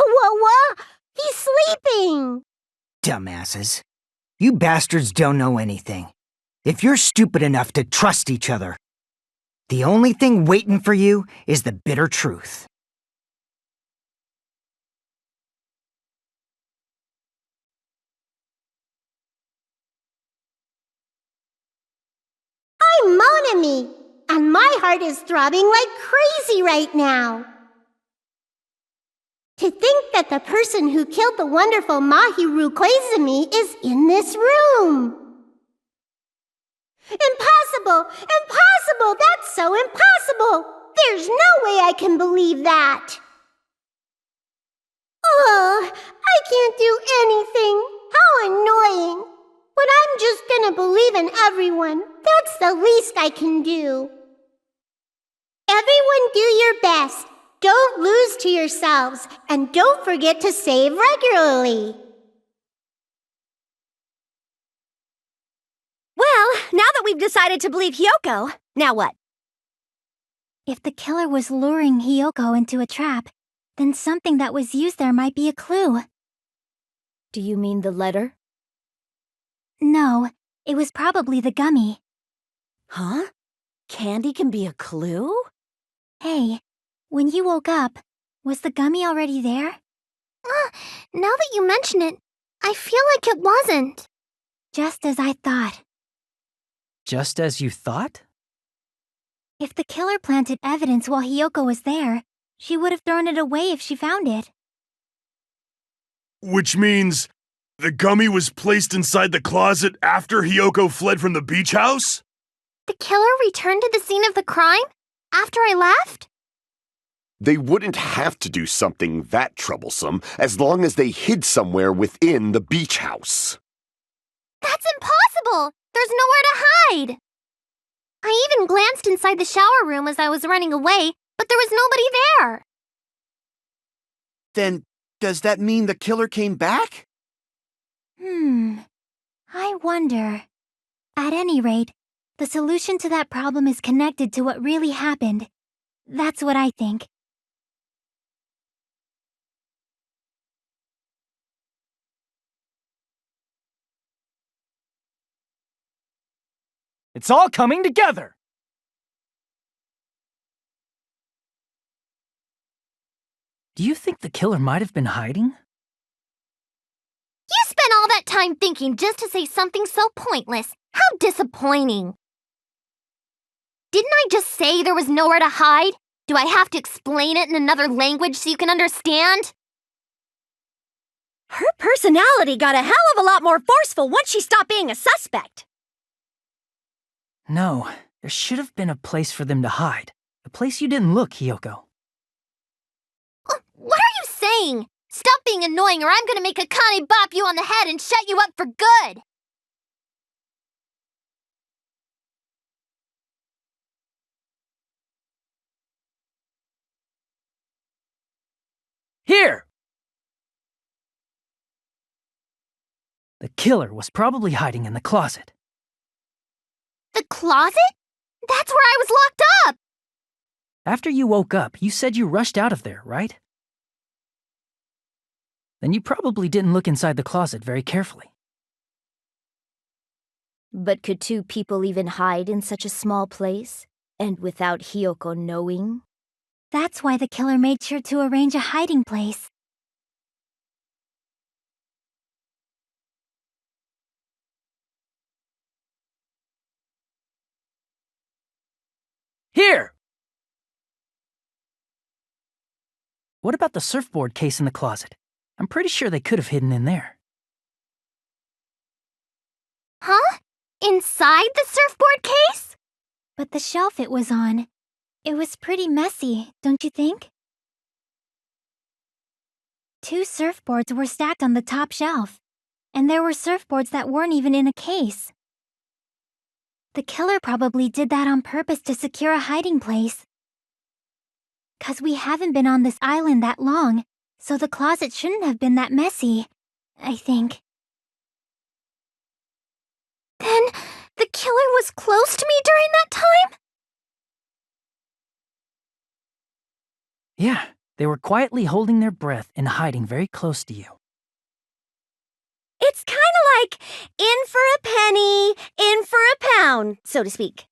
Whoa! He's sleeping! Dumbasses. You bastards don't know anything. If you're stupid enough to trust each other, the only thing waiting for you is the bitter truth. I'm Monami, and my heart is throbbing like crazy right now. To think that the person who killed the wonderful Mahiru Koizumi is in this room. Impossible! That's so impossible! There's no way I can believe that! Oh, I can't do anything! How annoying! But I'm just gonna believe in everyone. That's the least I can do. Everyone do your best. Don't lose to yourselves, and don't forget to save regularly. Well, now that we've decided to believe Hiyoko, now what? If the killer was luring Hiyoko into a trap, then something that was used there might be a clue. Do you mean the letter? No, it was probably the gummy. Huh? Candy can be a clue? Hey, when you woke up, was the gummy already there? Now that you mention it, I feel like it wasn't. Just as I thought. Just as you thought? If the killer planted evidence while Hiyoko was there, she would have thrown it away if she found it. Which means the gummy was placed inside the closet after Hiyoko fled from the beach house? The killer returned to the scene of the crime? After I left? They wouldn't have to do something that troublesome as long as they hid somewhere within the beach house. That's impossible! There's nowhere to hide! I even glanced inside the shower room as I was running away, but there was nobody there. Then, does that mean the killer came back? I wonder. At any rate, the solution to that problem is connected to what really happened. That's what I think. It's all coming together! Do you think the killer might have been hiding? You spent all that time thinking just to say something so pointless. How disappointing. Didn't I just say there was nowhere to hide? Do I have to explain it in another language so you can understand? Her personality got a hell of a lot more forceful once she stopped being a suspect. No, there should have been a place for them to hide. A place you didn't look, Hiyoko. What are you saying? Stop being annoying or I'm gonna make Akane bop you on the head and shut you up for good! Here! The killer was probably hiding in the closet. The closet? That's where I was locked up! After you woke up, you said you rushed out of there, right? Then you probably didn't look inside the closet very carefully. But could two people even hide in such a small place? And without Hiyoko knowing? That's why the killer made sure to arrange a hiding place. Here! What about the surfboard case in the closet? I'm pretty sure they could have hidden in there. Huh? Inside the surfboard case? But the shelf it was on, it was pretty messy, don't you think? 2 surfboards were stacked on the top shelf, and there were surfboards that weren't even in a case. The killer probably did that on purpose to secure a hiding place. 'Cause we haven't been on this island that long, so the closet shouldn't have been that messy, I think. Then, the killer was close to me during that time? Yeah, they were quietly holding their breath and hiding very close to you. It's kinda like in for a penny, in for a pound, so to speak.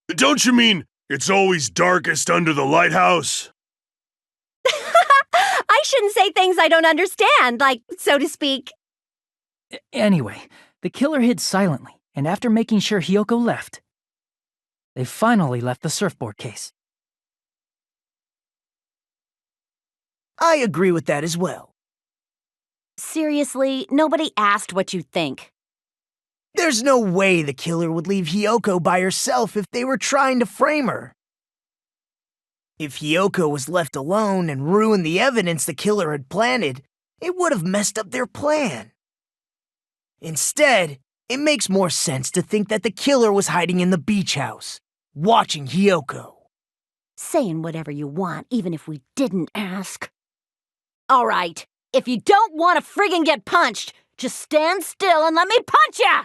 Don't you mean it's always darkest under the lighthouse? I shouldn't say things I don't understand, like, so to speak. Anyway, the killer hid silently, and after making sure Hiyoko left, they finally left the surfboard case. I agree with that as well. Seriously, nobody asked what you think. There's no way the killer would leave Hiyoko by herself if they were trying to frame her. If Hiyoko was left alone and ruined the evidence the killer had planted, it would have messed up their plan. Instead, it makes more sense to think that the killer was hiding in the beach house, watching Hiyoko. Saying whatever you want, even if we didn't ask. All right, if you don't want to friggin' get punched, just stand still and let me punch ya!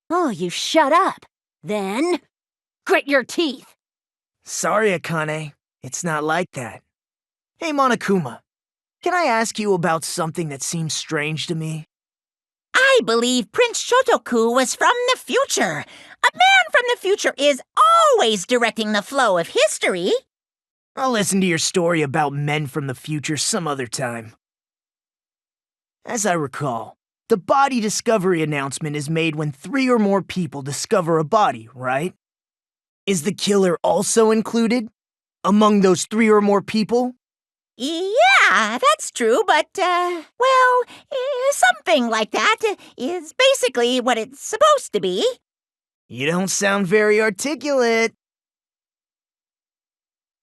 Oh, you shut up. Then, grit your teeth. Sorry, Akane. It's not like that. Hey, Monokuma. Can I ask you about something that seems strange to me? I believe Prince Shotoku was from the future. A man from the future is always directing the flow of history. I'll listen to your story about men from the future some other time. As I recall, the body discovery announcement is made when 3 or more people discover a body, right? Is the killer also included? Among those 3 or more people? Yeah, that's true, but, something like that is basically what it's supposed to be. You don't sound very articulate.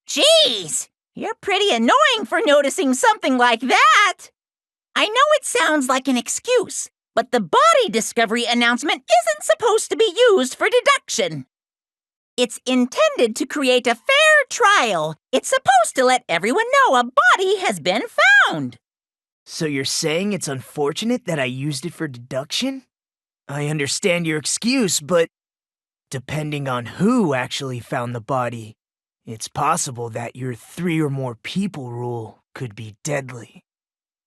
Jeez, you're pretty annoying for noticing something like that. I know it sounds like an excuse, but the body discovery announcement isn't supposed to be used for deduction. It's intended to create a fair trial. It's supposed to let everyone know a body has been found. So you're saying it's unfortunate that I used it for deduction? I understand your excuse, but depending on who actually found the body, it's possible that your 3 or more people rule could be deadly.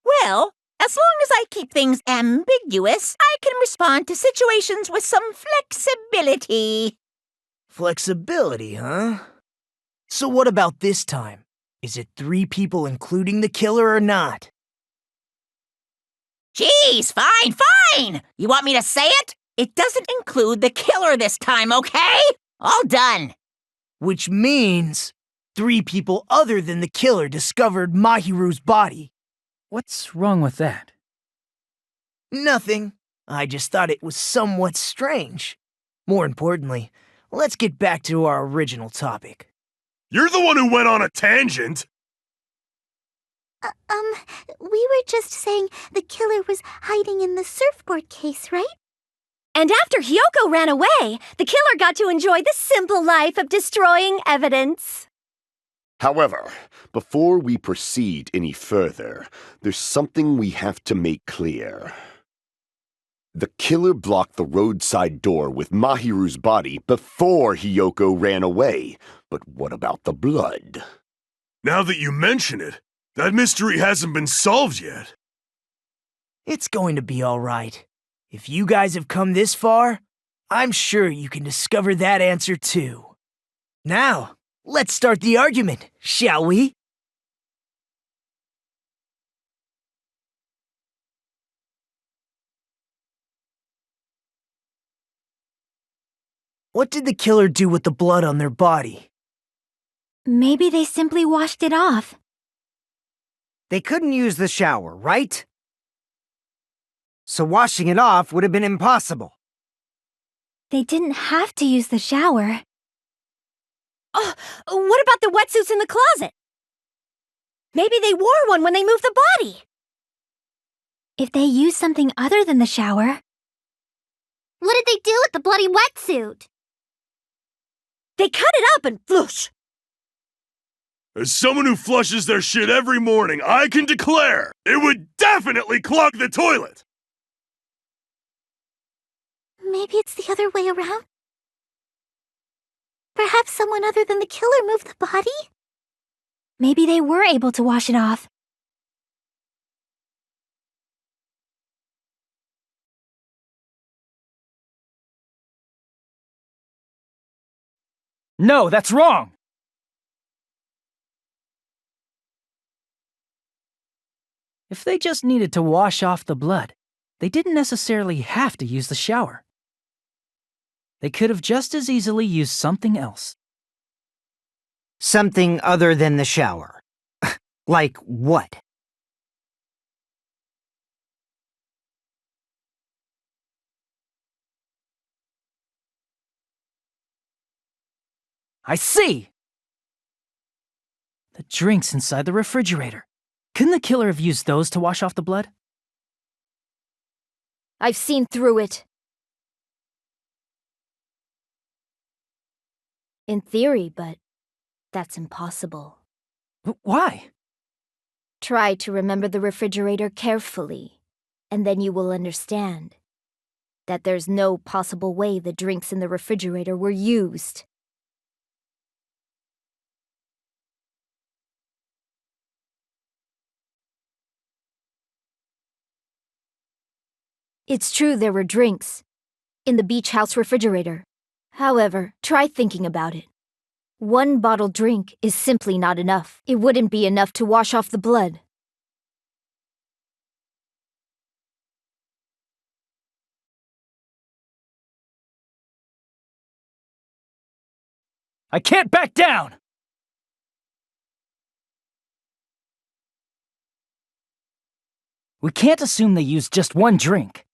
Well, as long as I keep things ambiguous, I can respond to situations with some flexibility. Flexibility, huh? So what about this time? Is it 3 people including the killer or not? Geez, fine. You want me to say it? It doesn't include the killer this time, okay? All done. Which means 3 people other than the killer discovered Mahiru's body. What's wrong with that? Nothing. I just thought it was somewhat strange. More importantly, let's get back to our original topic. You're the one who went on a tangent! We were just saying the killer was hiding in the surfboard case, right? And after Hyoko ran away, the killer got to enjoy the simple life of destroying evidence. However, before we proceed any further, there's something we have to make clear. The killer blocked the roadside door with Mahiru's body before Hyoko ran away. But what about the blood? Now that you mention it, that mystery hasn't been solved yet. It's going to be all right. If you guys have come this far, I'm sure you can discover that answer too. Now, let's start the argument, shall we? What did the killer do with the blood on their body? Maybe they simply washed it off. They couldn't use the shower, right? So washing it off would have been impossible. They didn't have to use the shower. Oh, what about the wetsuits in the closet? Maybe they wore one when they moved the body. If they used something other than the shower... What did they do with the bloody wetsuit? They cut it up and flush. As someone who flushes their shit every morning, I can declare it would definitely clog the toilet! Maybe it's the other way around? Perhaps someone other than the killer moved the body? Maybe they were able to wash it off. No, that's wrong! If they just needed to wash off the blood, they didn't necessarily have to use the shower. They could have just as easily used something else. Something other than the shower. Like what? I see! The drinks inside the refrigerator. Couldn't the killer have used those to wash off the blood? I've seen through it. In theory, but that's impossible. Why? Try to remember the refrigerator carefully, and then you will understand that there's no possible way the drinks in the refrigerator were used. It's true there were drinks in the beach house refrigerator. However, try thinking about it. One bottled drink is simply not enough. It wouldn't be enough to wash off the blood. I can't back down! We can't assume they used just one drink.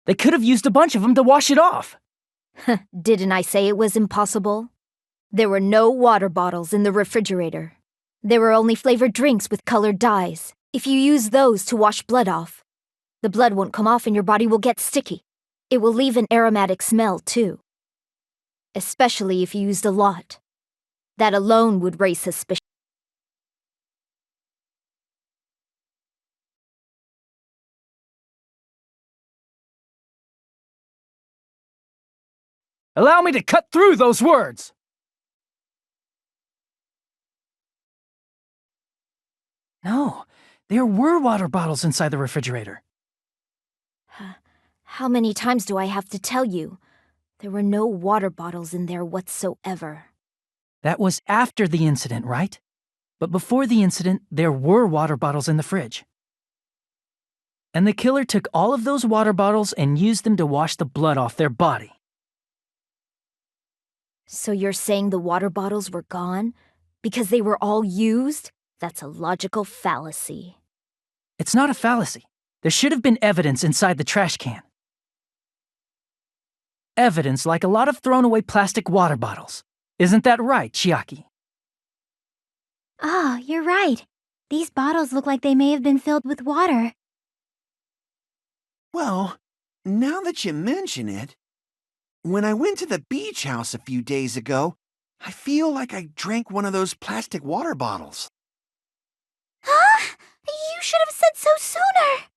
They could have used a bunch of them to wash it off. Didn't I say it was impossible? There were no water bottles in the refrigerator. There were only flavored drinks with colored dyes. If you use those to wash blood off, The blood won't come off and your body will get sticky. It will leave an aromatic smell, too. Especially if you used a lot. That alone would raise suspicion. Allow me to cut through those words! No, there were water bottles inside the refrigerator. How many times do I have to tell you? There were no water bottles in there whatsoever. That was after the incident, right? But before the incident, there were water bottles in the fridge. And the killer took all of those water bottles and used them to wash the blood off their body. So you're saying the water bottles were gone? Because they were all used? That's a logical fallacy. It's not a fallacy. There should have been evidence inside the trash can. Evidence like a lot of thrown-away plastic water bottles. Isn't that right, Chiaki? Oh, you're right. These bottles look like they may have been filled with water. Well, now that you mention it, when I went to the beach house a few days ago, I feel like I drank one of those plastic water bottles. Huh? You should have said so sooner.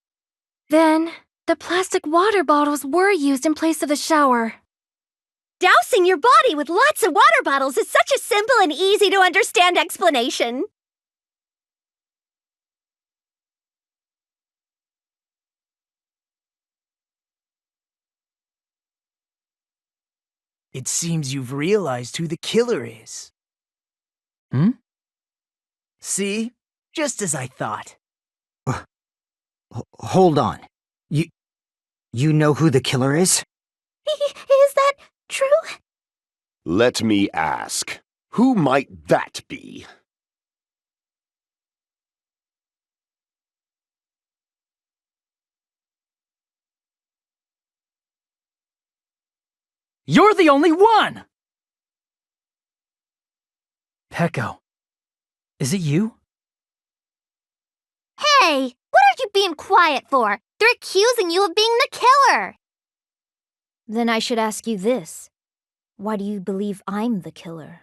Then, the plastic water bottles were used in place of the shower. Dousing your body with lots of water bottles is such a simple and easy to understand explanation. It seems you've realized who the killer is. Hmm? See? Just as I thought. Hold on. You know who the killer is? Is that true? Let me ask, who might that be? You're the only one! Peko, is it you? Hey, what are you being quiet for? They're accusing you of being the killer. Then I should ask you this. Why do you believe I'm the killer?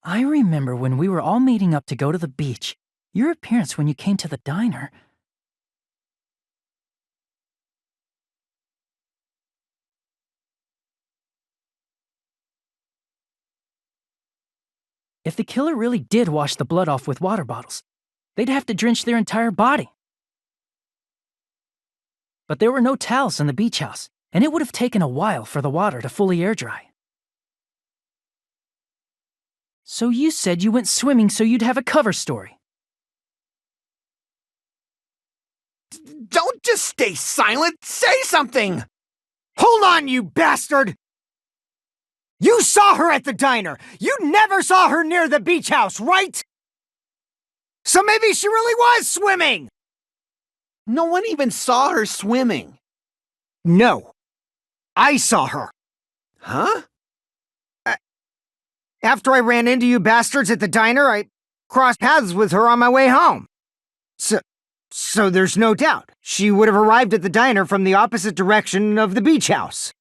I remember when we were all meeting up to go to the beach. Your appearance when you came to the diner. If the killer really did wash the blood off with water bottles, they'd have to drench their entire body. But there were no towels in the beach house, and it would have taken a while for the water to fully air dry. So you said you went swimming so you'd have a cover story. Don't just stay silent. Say something. Hold on, you bastard! You saw her at the diner! You never saw her near the beach house, right? So maybe she really was swimming! No one even saw her swimming. No. I saw her. Huh? After I ran into you bastards at the diner, I crossed paths with her on my way home. So there's no doubt. She would have arrived at the diner from the opposite direction of the beach house.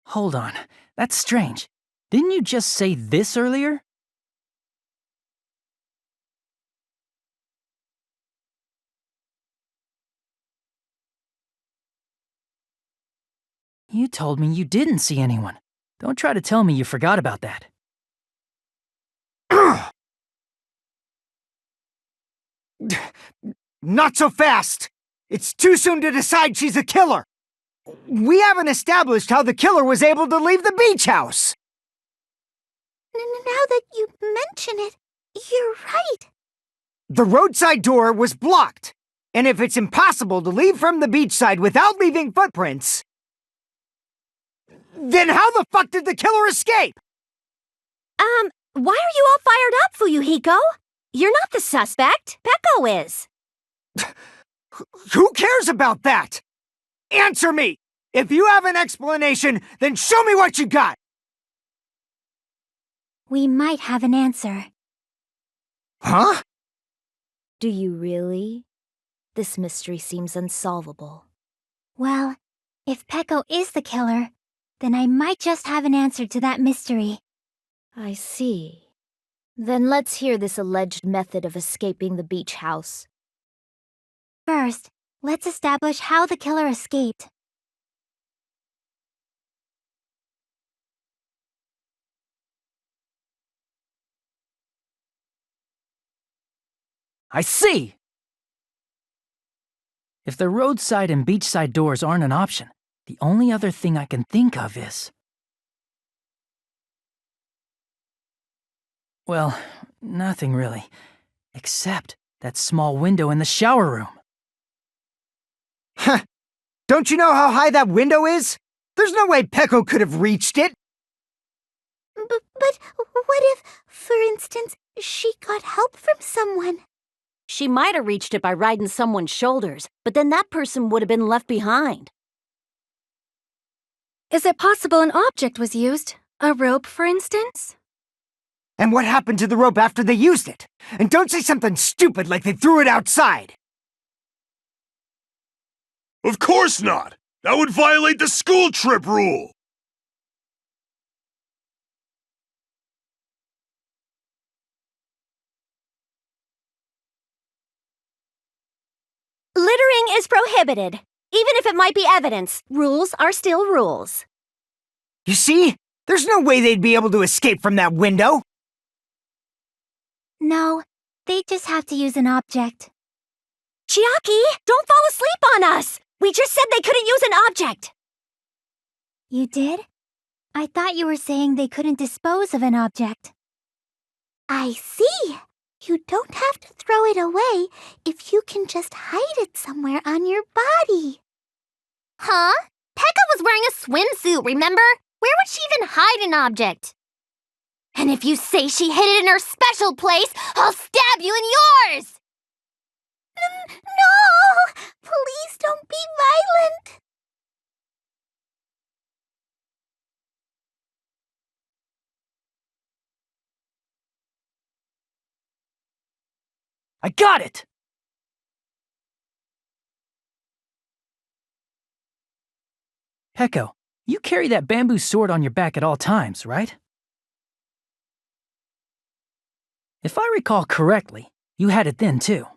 Hold on, that's strange. Didn't you just say this earlier? You told me you didn't see anyone. Don't try to tell me you forgot about that. Not so fast! It's too soon to decide she's a killer! We haven't established how the killer was able to leave the beach house! Now that you mention it, you're right. The roadside door was blocked, and if it's impossible to leave from the beachside without leaving footprints, then how the fuck did the killer escape? Why are you all fired up, Fuyuhiko? You're not the suspect. Peko is. Who cares about that? Answer me! If you have an explanation, then show me what you got! We might have an answer. Huh? Do you really? This mystery seems unsolvable. Well, if Peko is the killer, then I might just have an answer to that mystery. I see. Then let's hear this alleged method of escaping the beach house. First, let's establish how the killer escaped. I see! If the roadside and beachside doors aren't an option, the only other thing I can think of is... Well, nothing really. Except that small window in the shower room. Huh. Don't you know how high that window is? There's no way Peko could have reached it. But what if, for instance, she got help from someone? She might have reached it by riding someone's shoulders, but then that person would have been left behind. Is it possible an object was used? A rope, for instance? And what happened to the rope after they used it? And don't say something stupid like they threw it outside. Of course not! That would violate the school trip rule! Littering is prohibited. Even if it might be evidence, rules are still rules. You see? There's no way they'd be able to escape from that window. No, they just have to use an object. Chiaki, don't fall asleep on us! We just said they couldn't use an object! You did? I thought you were saying they couldn't dispose of an object. I see. You don't have to throw it away if you can just hide it somewhere on your body. Huh? Pekka was wearing a swimsuit, remember? Where would she even hide an object? And if you say she hid it in her special place, I'll stab you in yours! No! Please don't be violent! I got it! Peko, you carry that bamboo sword on your back at all times, right? If I recall correctly, you had it then too.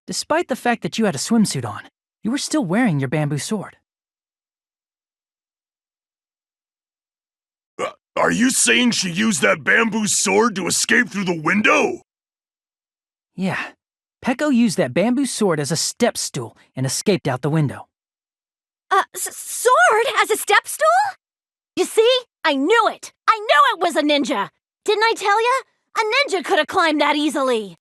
Despite the fact that you had a swimsuit on, you were still wearing your bamboo sword. Are you saying she used that bamboo sword to escape through the window? Yeah. Peko used that bamboo sword as a step stool and escaped out the window. Sword as a step stool? You see? I knew it! I knew it was a ninja! Didn't I tell ya? A ninja could have climbed that easily!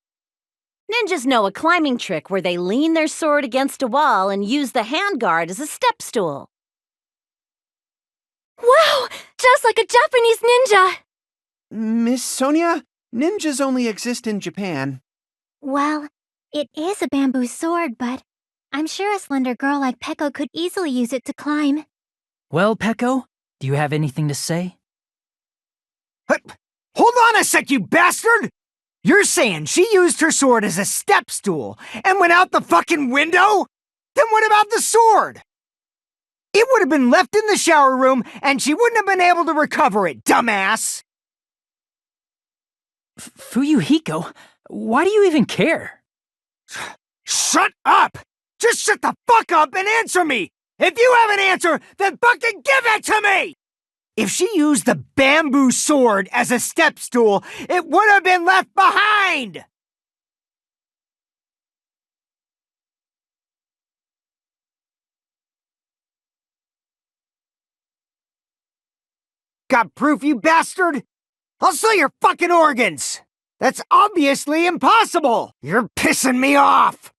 Ninjas know a climbing trick where they lean their sword against a wall and use the handguard as a step stool. Wow! Just like a Japanese ninja! Miss Sonia, ninjas only exist in Japan. Well, it is a bamboo sword, but I'm sure a slender girl like Peko could easily use it to climb. Well, Peko, do you have anything to say? Hold on a sec, you bastard! You're saying she used her sword as a step stool and went out the fucking window? Then what about the sword? It would have been left in the shower room and she wouldn't have been able to recover it, dumbass! Fuyuhiko, why do you even care? Shut up! Just shut the fuck up and answer me! If you have an answer, then fucking give it to me! If she used the bamboo sword as a step stool, it would have been left behind! Got proof, you bastard? I'll sell your fucking organs! That's obviously impossible! You're pissing me off!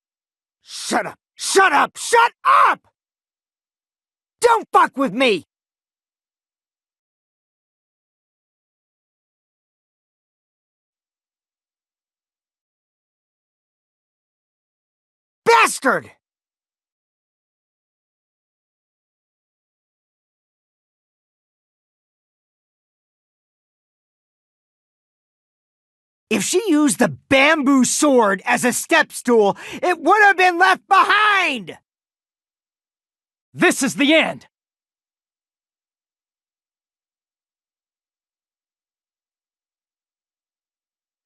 Shut up! Shut up! Shut up! Don't fuck with me! Bastard! If she used the bamboo sword as a step stool, it would have been left behind! This is the end!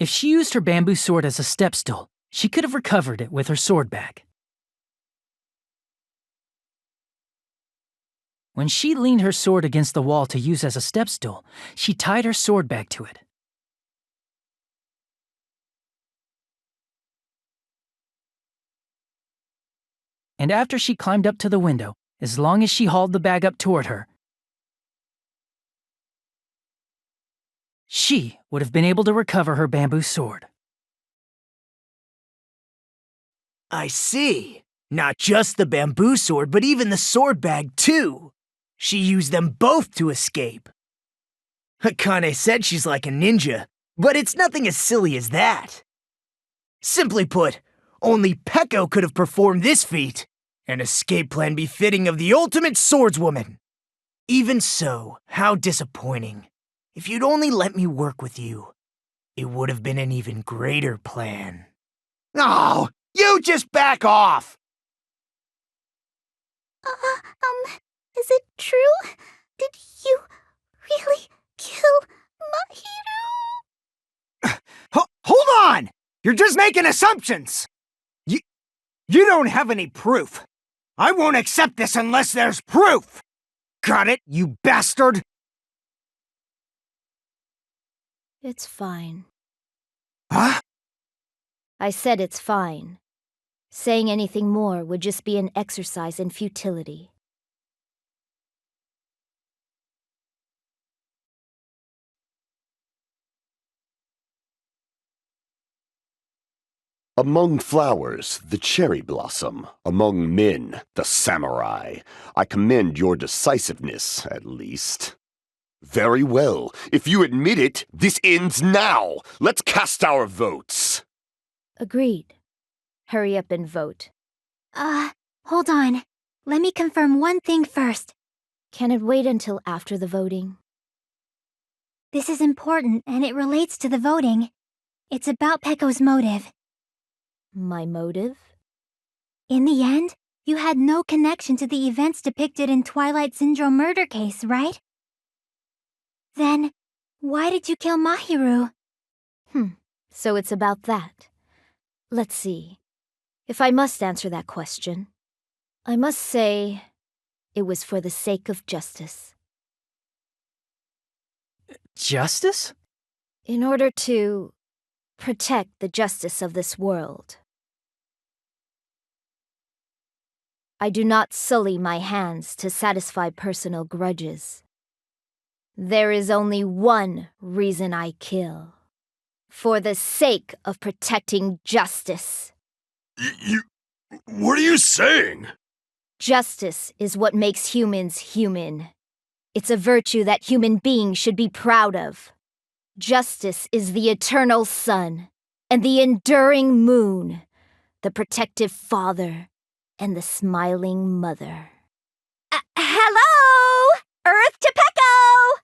If she used her bamboo sword as a step stool, she could have recovered it with her sword bag. When she leaned her sword against the wall to use as a step stool, she tied her sword bag to it. And after she climbed up to the window, as long as she hauled the bag up toward her, she would have been able to recover her bamboo sword. I see. Not just the bamboo sword, but even the sword bag, too. She used them both to escape. Akane said she's like a ninja, but it's nothing as silly as that. Simply put, only Peko could have performed this feat, an escape plan befitting of the ultimate swordswoman. Even so, how disappointing. If you'd only let me work with you, it would have been an even greater plan. Oh, you just back off! Is it true? Did you really kill Mahiru? Hold on! You're just making assumptions! You don't have any proof. I won't accept this unless there's proof! Got it, you bastard? It's fine. Huh? I said it's fine. Saying anything more would just be an exercise in futility. Among flowers, the cherry blossom. Among men, the samurai. I commend your decisiveness, at least. Very well. If you admit it, this ends now. Let's cast our votes. Agreed. Hurry up and vote. Hold on. Let me confirm one thing first. Can it wait until after the voting? This is important, and it relates to the voting. It's about Peko's motive. My motive? In the end, you had no connection to the events depicted in Twilight Syndrome murder case, right? Then, why did you kill Mahiru? So it's about that. Let's see. If I must answer that question, I must say it was for the sake of justice. Justice? In order to protect the justice of this world. I do not sully my hands to satisfy personal grudges. There is only one reason I kill. For the sake of protecting justice. What are you saying? Justice is what makes humans human. It's a virtue that human beings should be proud of. Justice is the eternal sun and the enduring moon, the protective father and the smiling mother. Hello! Earth to Peko!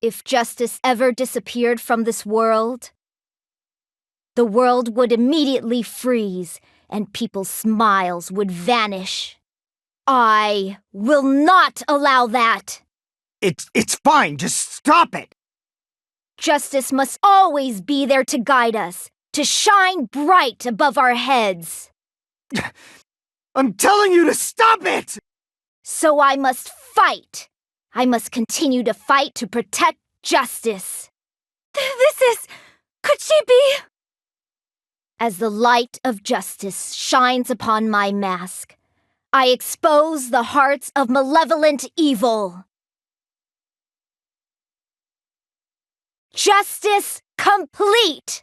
If justice ever disappeared from this world, the world would immediately freeze and people's smiles would vanish. I will not allow that! It's fine, just stop it! Justice must always be there to guide us, to shine bright above our heads. I'm telling you to stop it! So I must fight. I must continue to fight to protect justice. Could she be? As the light of justice shines upon my mask, I expose the hearts of malevolent evil. Justice complete!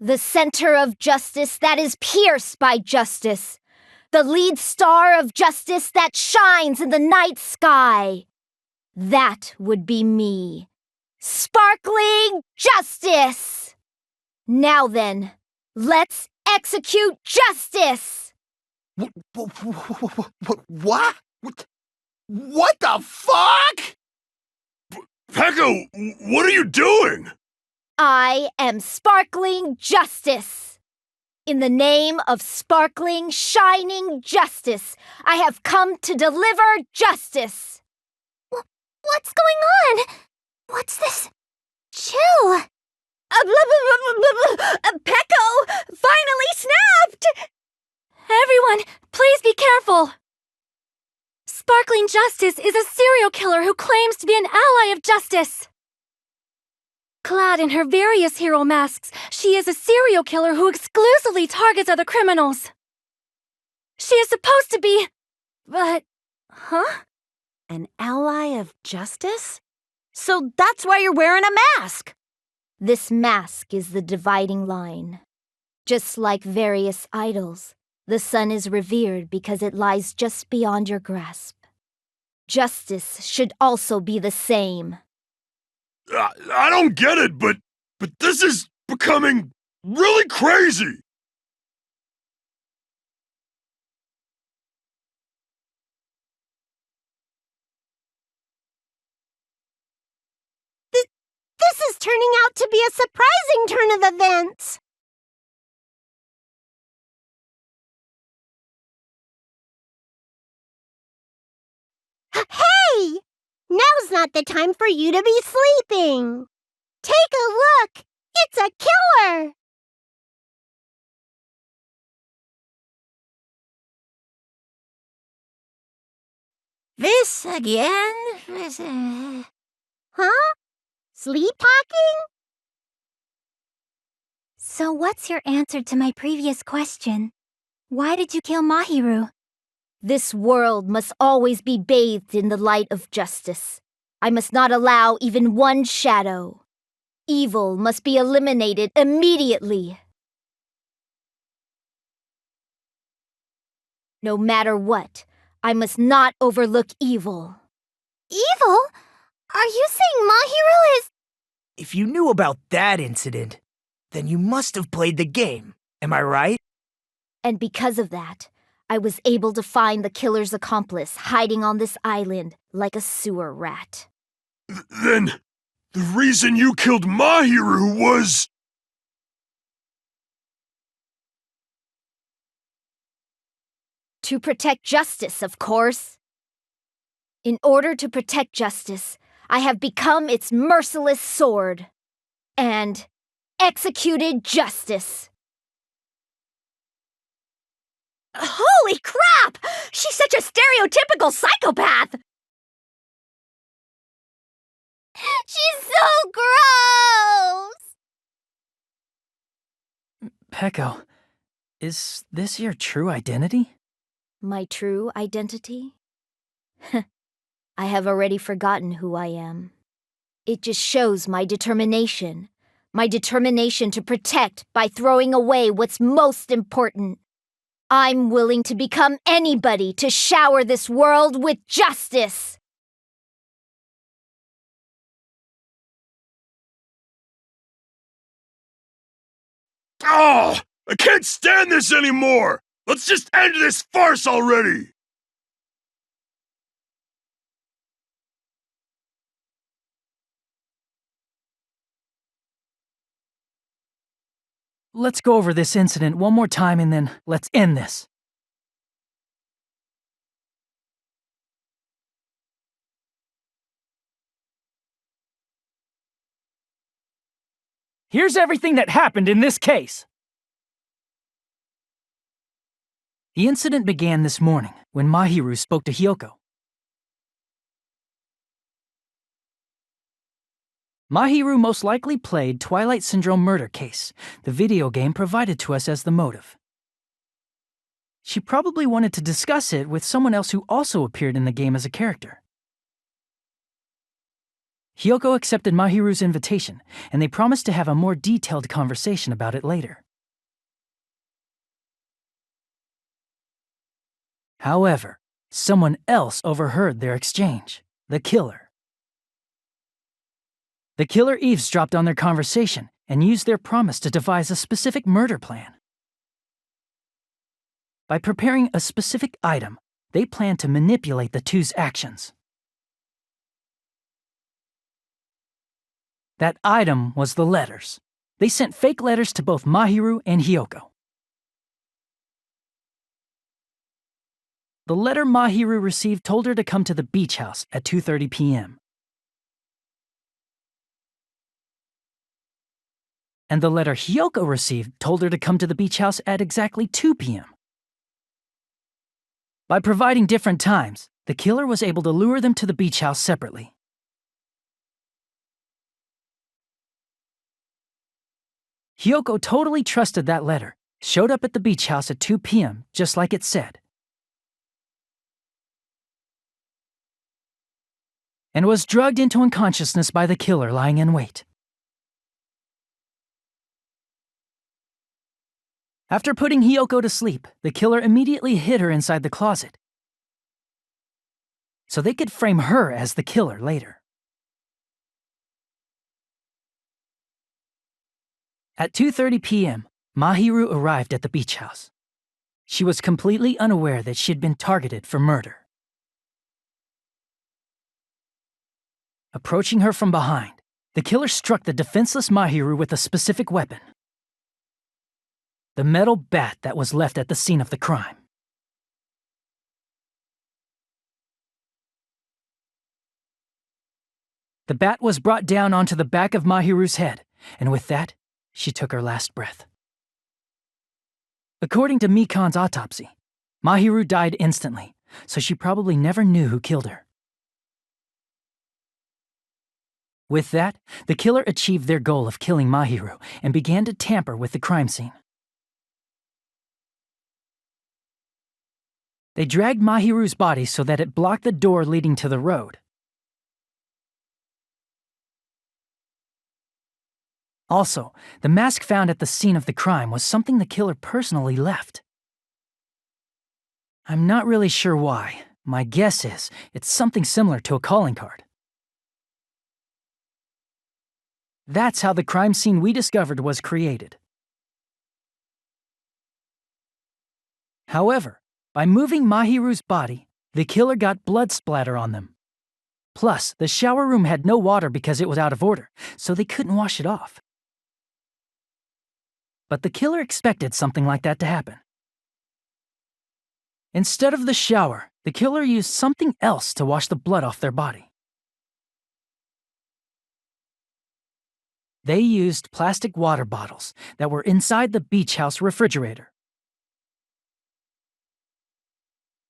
The center of justice that is pierced by justice. The lead star of justice that shines in the night sky. That would be me. Sparkling justice! Now then, let's execute justice! What? What the fuck? Pekka, what are you doing? I am sparkling justice. In the name of sparkling, shining justice, I have come to deliver justice. What's going on? What's this? Chill. Pecco finally snapped! Everyone, please be careful. Sparkling Justice is a serial killer who claims to be an ally of justice. Clad in her various hero masks, she is a serial killer who exclusively targets other criminals. She is supposed to be... but... huh? An ally of justice? So that's why you're wearing a mask! This mask is the dividing line. Just like various idols, the sun is revered because it lies just beyond your grasp. Justice should also be the same. I don't get it, but this is becoming really crazy. This is turning out to be a surprising turn of events. Hey! Now's not the time for you to be sleeping. Take a look. It's a killer. This again? Huh? Sleep talking? So what's your answer to my previous question? Why did you kill Mahiru? This world must always be bathed in the light of justice. I must not allow even one shadow. Evil must be eliminated immediately. No matter what, I must not overlook evil. Evil? Are you saying Mahiru is... If you knew about that incident, then you must have played the game. Am I right? And because of that, I was able to find the killer's accomplice hiding on this island like a sewer rat. Then, the reason you killed Mahiru was... To protect justice, of course. In order to protect justice, I have become its merciless sword. And executed justice. Holy crap! She's such a stereotypical psychopath! She's so gross! Pecco, is this your true identity? My true identity? I have already forgotten who I am. It just shows my determination. My determination to protect by throwing away what's most important. I'm willing to become anybody to shower this world with justice. Oh, I can't stand this anymore! Let's just end this farce already! Let's go over this incident one more time and then let's end this. Here's everything that happened in this case. The incident began this morning when Mahiru spoke to Hyoko. Mahiru most likely played Twilight Syndrome Murder Case, the video game provided to us as the motive. She probably wanted to discuss it with someone else who also appeared in the game as a character. Hyoko accepted Mahiru's invitation, and they promised to have a more detailed conversation about it later. However, someone else overheard their exchange, the killer. The killer eavesdropped on their conversation and used their promise to devise a specific murder plan. By preparing a specific item, they planned to manipulate the two's actions. That item was the letters. They sent fake letters to both Mahiru and Hiyoko. The letter Mahiru received told her to come to the beach house at 2:30 p.m. And the letter Hiyoko received told her to come to the beach house at exactly 2 p.m. By providing different times, the killer was able to lure them to the beach house separately. Hiyoko totally trusted that letter, showed up at the beach house at 2 p.m., just like it said, and was drugged into unconsciousness by the killer lying in wait. After putting Hiyoko to sleep, the killer immediately hid her inside the closet, so they could frame her as the killer later. At 2:30 p.m., Mahiru arrived at the beach house. She was completely unaware that she had been targeted for murder. Approaching her from behind, the killer struck the defenseless Mahiru with a specific weapon: the metal bat that was left at the scene of the crime. The bat was brought down onto the back of Mahiru's head, and with that, she took her last breath. According to Mikan's autopsy, Mahiru died instantly, so she probably never knew who killed her. With that, the killer achieved their goal of killing Mahiru and began to tamper with the crime scene. They dragged Mahiru's body so that it blocked the door leading to the road. Also, the mask found at the scene of the crime was something the killer personally left. I'm not really sure why. My guess is it's something similar to a calling card. That's how the crime scene we discovered was created. However, by moving Mahiru's body, the killer got blood splatter on them. Plus, the shower room had no water because it was out of order, so they couldn't wash it off. But the killer expected something like that to happen. Instead of the shower, the killer used something else to wash the blood off their body. They used plastic water bottles that were inside the beach house refrigerator.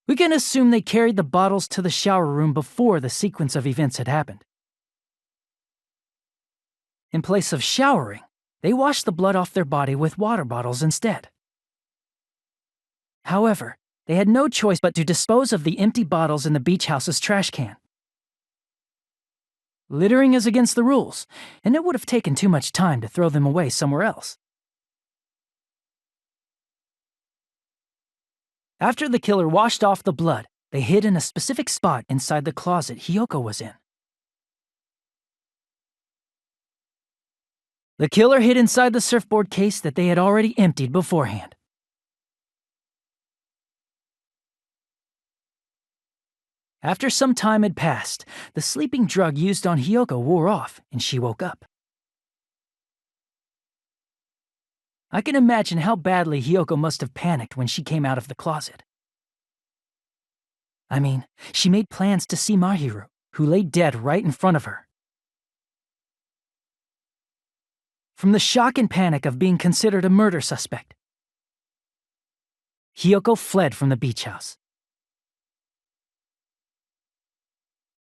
We can assume they carried the bottles to the shower room before the sequence of events had happened. In place of showering, they washed the blood off their body with water bottles instead. However, they had no choice but to dispose of the empty bottles in the beach house's trash can. Littering is against the rules, and it would have taken too much time to throw them away somewhere else. After the killer washed off the blood, they hid in a specific spot inside the closet Hiyoko was in. The killer hid inside the surfboard case that they had already emptied beforehand. After some time had passed, the sleeping drug used on Hiyoko wore off, and she woke up. I can imagine how badly Hiyoko must have panicked when she came out of the closet. I mean, she made plans to see Mahiru, who lay dead right in front of her. From the shock and panic of being considered a murder suspect, Hiyoko fled from the beach house.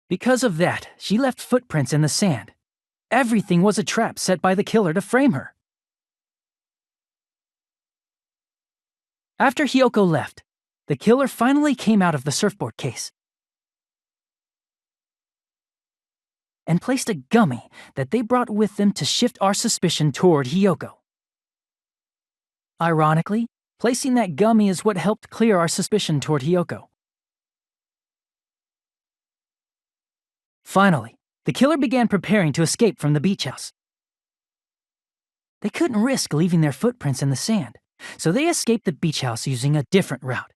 Because of that, she left footprints in the sand. Everything was a trap set by the killer to frame her. After Hiyoko left, the killer finally came out of the surfboard case and placed a gummy that they brought with them to shift our suspicion toward Hiyoko. Ironically, placing that gummy is what helped clear our suspicion toward Hiyoko. Finally, the killer began preparing to escape from the beach house. They couldn't risk leaving their footprints in the sand, so they escaped the beach house using a different route.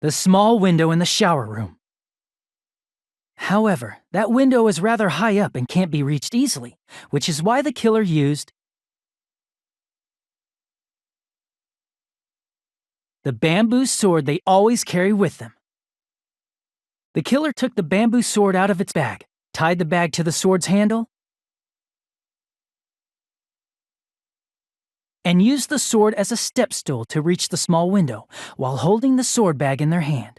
The small window in the shower room. However, that window is rather high up and can't be reached easily, which is why the killer used the bamboo sword they always carry with them. The killer took the bamboo sword out of its bag, tied the bag to the sword's handle, and used the sword as a step stool to reach the small window while holding the sword bag in their hand.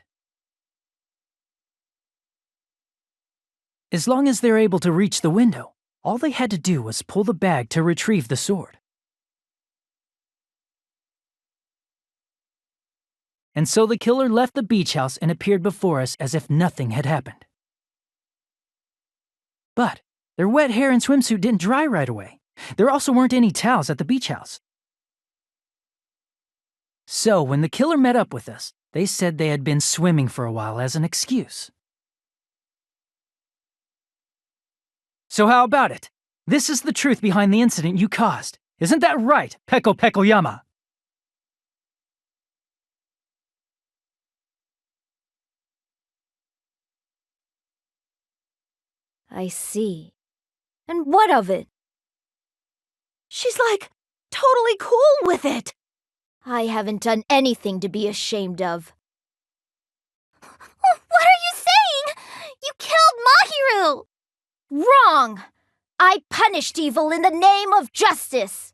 As long as they're able to reach the window, all they had to do was pull the bag to retrieve the sword. And so the killer left the beach house and appeared before us as if nothing had happened. But their wet hair and swimsuit didn't dry right away. There also weren't any towels at the beach house. So when the killer met up with us, they said they had been swimming for a while as an excuse. So how about it? This is the truth behind the incident you caused. Isn't that right, Peko Pekoyama? I see. And what of it? She's like, totally cool with it. I haven't done anything to be ashamed of. What are you saying? You killed Mahiru! Wrong! I punished evil in the name of justice.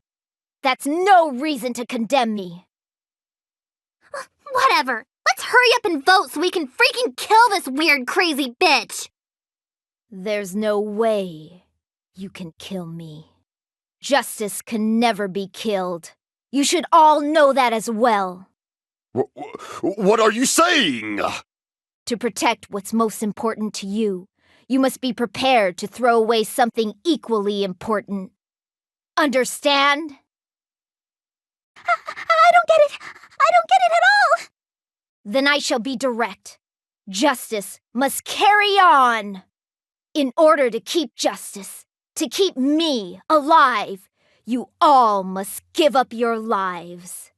That's no reason to condemn me. Whatever. Let's hurry up and vote so we can freaking kill this weird, crazy bitch. There's no way you can kill me. Justice can never be killed. You should all know that as well. What are you saying? To protect what's most important to you, you must be prepared to throw away something equally important. Understand? I don't get it. I don't get it at all. Then I shall be direct. Justice must carry on. In order to keep justice, to keep me alive, you all must give up your lives.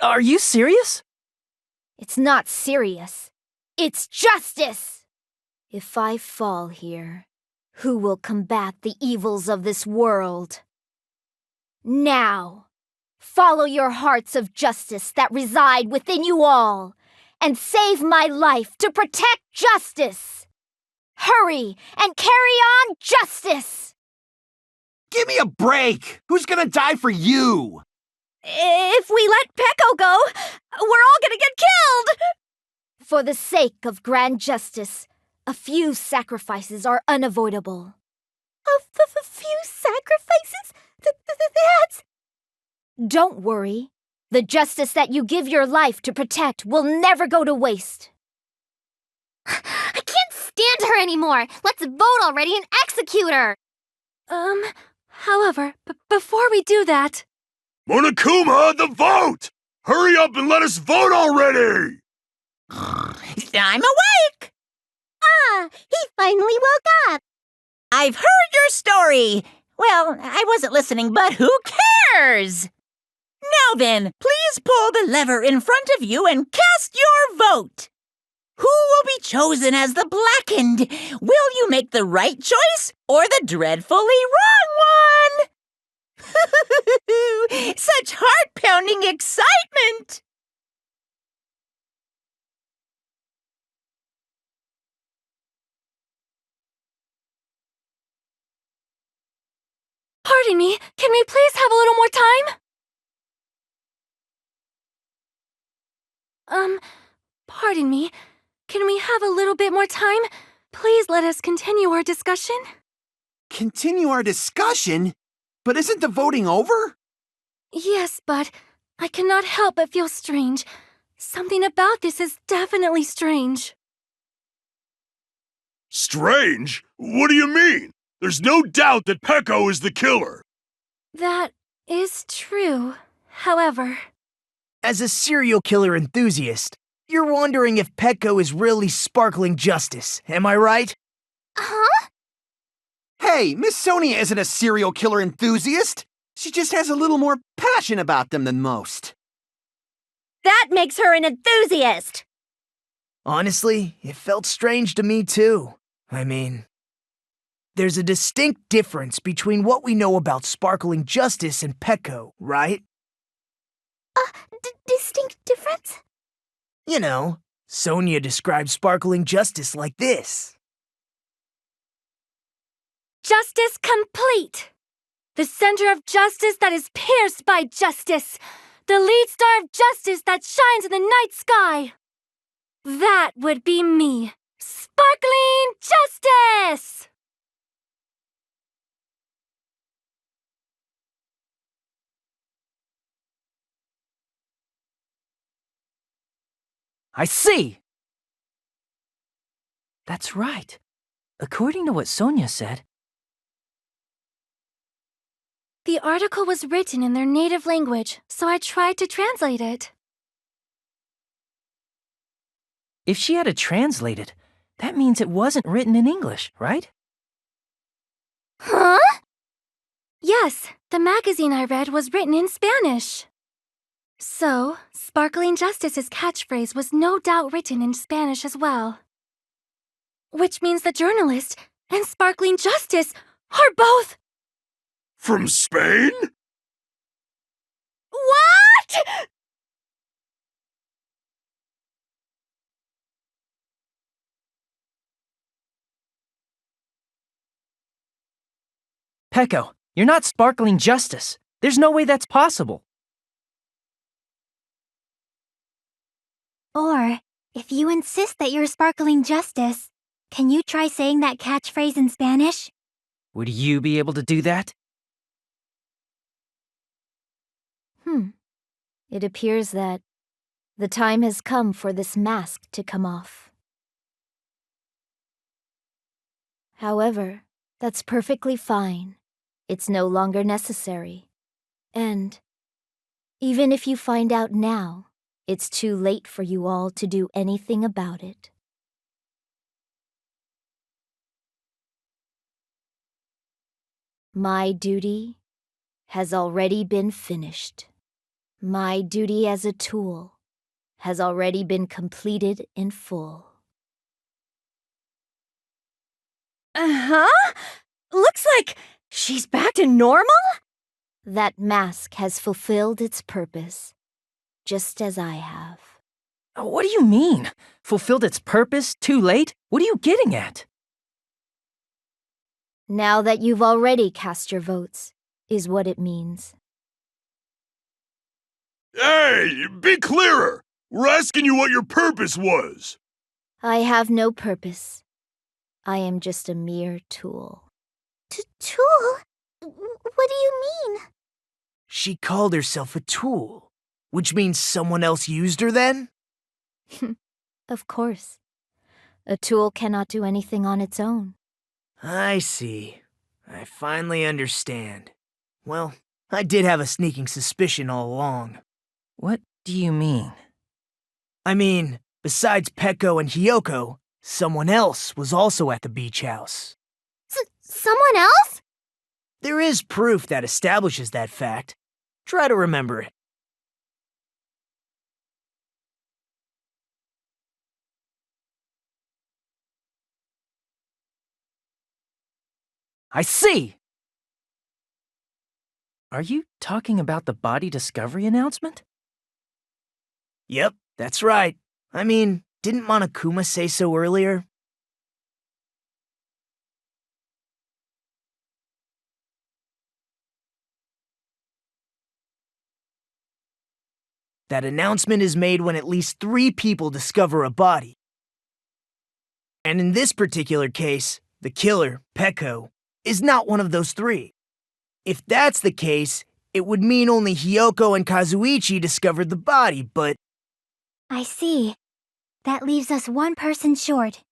Are you serious? It's not serious. It's justice! If I fall here, who will combat the evils of this world? Now, follow your hearts of justice that reside within you all, and save my life to protect justice! Hurry and carry on justice! Give me a break! Who's gonna die for you? If we let Peko go, we're all gonna get killed! For the sake of grand justice, a few sacrifices are unavoidable. A few sacrifices? That's... Don't worry. The justice that you give your life to protect will never go to waste. I can't stand her anymore! Let's vote already and execute her! However, before we do that... Monokuma, the vote! Hurry up and let us vote already! I'm awake! He finally woke up! I've heard your story! Well, I wasn't listening, but who cares? Now then, please pull the lever in front of you and cast your vote. Who will be chosen as the blackened? Will you make the right choice or the dreadfully wrong one? Such heart-pounding excitement! Pardon me, can we please have a little more time? Pardon me, can we have a little bit more time? Please let us continue our discussion. Continue our discussion? But isn't the voting over? Yes, but I cannot help but feel strange. Something about this is definitely strange. Strange? What do you mean? There's no doubt that Peko is the killer. That is true. However... As a serial killer enthusiast, you're wondering if Peko is really sparkling justice, am I right? Huh? Hey, Miss Sonia isn't a serial killer enthusiast. She just has a little more passion about them than most. That makes her an enthusiast! Honestly, it felt strange to me too. I mean, there's a distinct difference between what we know about Sparkling Justice and Pecco, right? Distinct difference? You know, Sonia describes Sparkling Justice like this. Justice complete! The center of justice that is pierced by justice! The lead star of justice that shines in the night sky! That would be me! Sparkling Justice! I see! That's right. According to what Sonia said, The article was written in their native language, so I tried to translate it. if she had to translate it, that means it wasn't written in English, right? Huh? Yes, the magazine I read was written in Spanish. So, Sparkling Justice's catchphrase was no doubt written in Spanish as well. Which means the journalist and Sparkling Justice are both... From Spain? What?! Pecco, you're not Sparkling Justice. There's no way that's possible. Or, if you insist that you're Sparkling Justice, can you try saying that catchphrase in Spanish? Would you be able to do that? It appears that the time has come for this mask to come off. However, that's perfectly fine. It's no longer necessary. And even if you find out now, it's too late for you all to do anything about it. My duty has already been finished. My duty as a tool has already been completed in full. Uh-huh. Looks like she's back to normal? That mask has fulfilled its purpose, just as I have. What do you mean? Fulfilled its purpose? Too late? What are you getting at? Now that you've already cast your votes, is what it means. Hey, be clearer! We're asking you what your purpose was! I have no purpose. I am just a mere tool. Tool? What do you mean? She called herself a tool, which means someone else used her then? Of course. A tool cannot do anything on its own. I see. I finally understand. Well, I did have a sneaking suspicion all along. What do you mean? I mean, besides Pecco and Hiyoko, someone else was also at the beach house. Someone else? There is proof that establishes that fact. Try to remember it. I see! Are you talking about the body discovery announcement? Yep, that's right. I mean, didn't Monokuma say so earlier? That announcement is made when at least 3 people discover a body. And in this particular case, the killer, Pecco, is not one of those 3. If that's the case, it would mean only Hiyoko and Kazuichi discovered the body, but... I see. That leaves us one person short.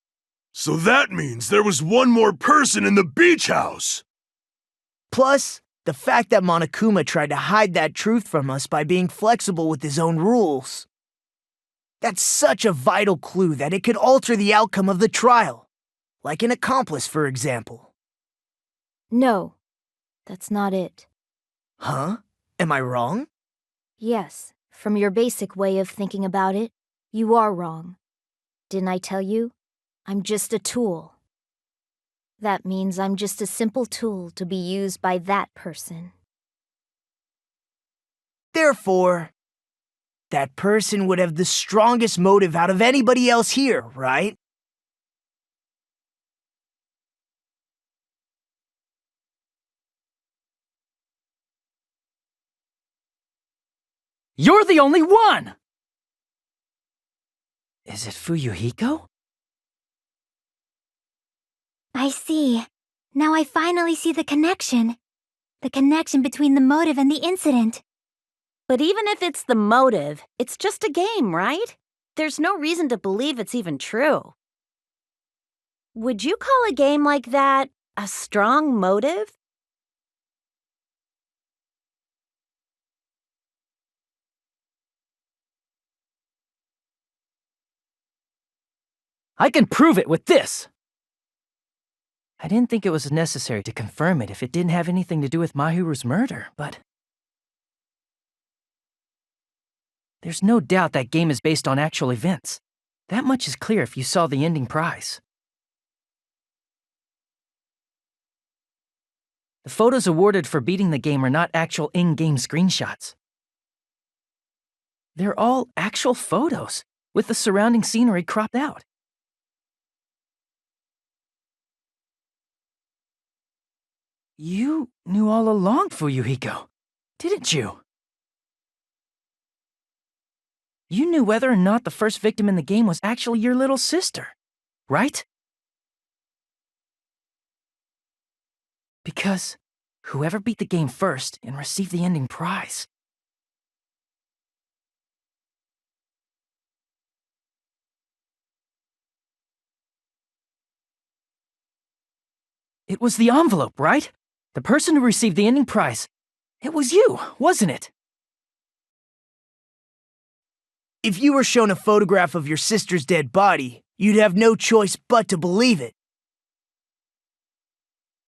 So that means there was one more person in the beach house! Plus, the fact that Monokuma tried to hide that truth from us by being flexible with his own rules. That's such a vital clue that it could alter the outcome of the trial. Like an accomplice, for example. No, that's not it. Huh? Am I wrong? Yes, from your basic way of thinking about it, you are wrong. Didn't I tell you? I'm just a tool. That means I'm just a simple tool to be used by that person. Therefore, that person would have the strongest motive out of anybody else here, right? You're the only one! Is it Fuyuhiko? I see. Now I finally see the connection. The connection between the motive and the incident. But even if it's the motive, it's just a game, right? There's no reason to believe it's even true. Would you call a game like that a strong motive? I can prove it with this! I didn't think it was necessary to confirm it if it didn't have anything to do with Mahiru's murder, but... There's no doubt that game is based on actual events. That much is clear if you saw the ending prize. The photos awarded for beating the game are not actual in-game screenshots. They're all actual photos, with the surrounding scenery cropped out. You knew all along, Fuyuhiko, didn't you? You knew whether or not the first victim in the game was actually your little sister, right? Because whoever beat the game first and received the ending prize. It was the envelope, right? The person who received the ending prize. It was you, wasn't it? If you were shown a photograph of your sister's dead body, you'd have no choice but to believe it.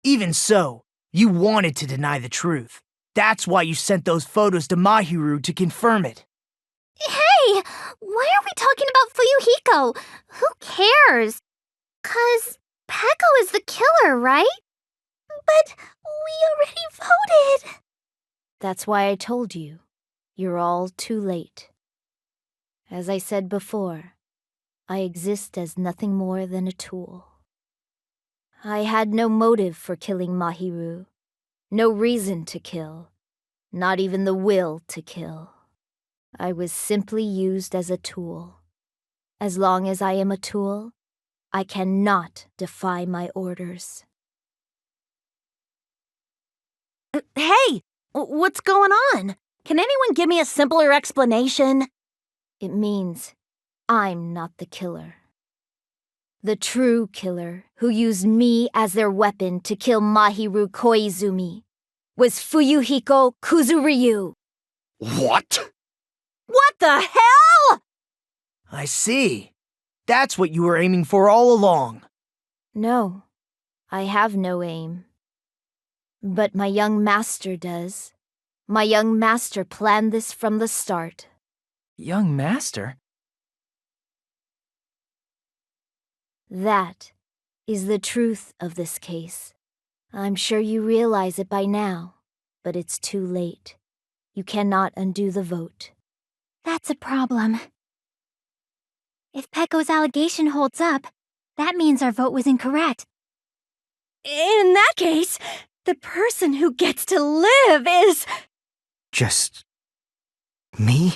Even so, you wanted to deny the truth. That's why you sent those photos to Mahiru to confirm it. Hey! Why are we talking about Fuyuhiko? Who cares? 'Cause Peko is the killer, right? But we already voted. That's why I told you. You're all too late. As I said before, I exist as nothing more than a tool. I had no motive for killing Mahiru. No reason to kill. Not even the will to kill. I was simply used as a tool. As long as I am a tool, I cannot defy my orders. Hey! What's going on? Can anyone give me a simpler explanation? It means I'm not the killer. The true killer, who used me as their weapon to kill Mahiru Koizumi, was Fuyuhiko Kuzuryu. What? What the hell?! I see. That's what you were aiming for all along. No, I have no aim. But my young master does. My young master planned this from the start. Young master? That is the truth of this case. I'm sure you realize it by now, but it's too late. You cannot undo the vote. That's a problem. If Peko's allegation holds up, that means our vote was incorrect. In that case, the person who gets to live is... Just... me?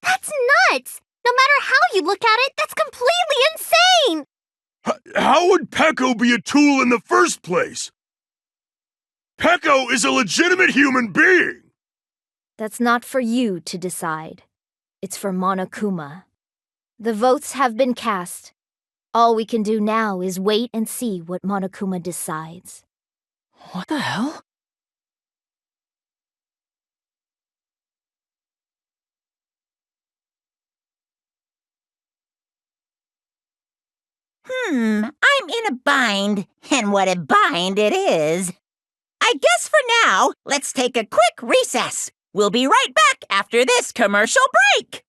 That's nuts! No matter how you look at it, that's completely insane! How would Peko be a tool in the first place? Peko is a legitimate human being! That's not for you to decide. It's for Monokuma. The votes have been cast. All we can do now is wait and see what Monokuma decides. What the hell? I'm in a bind, and what a bind it is. I guess for now, let's take a quick recess. We'll be right back after this commercial break.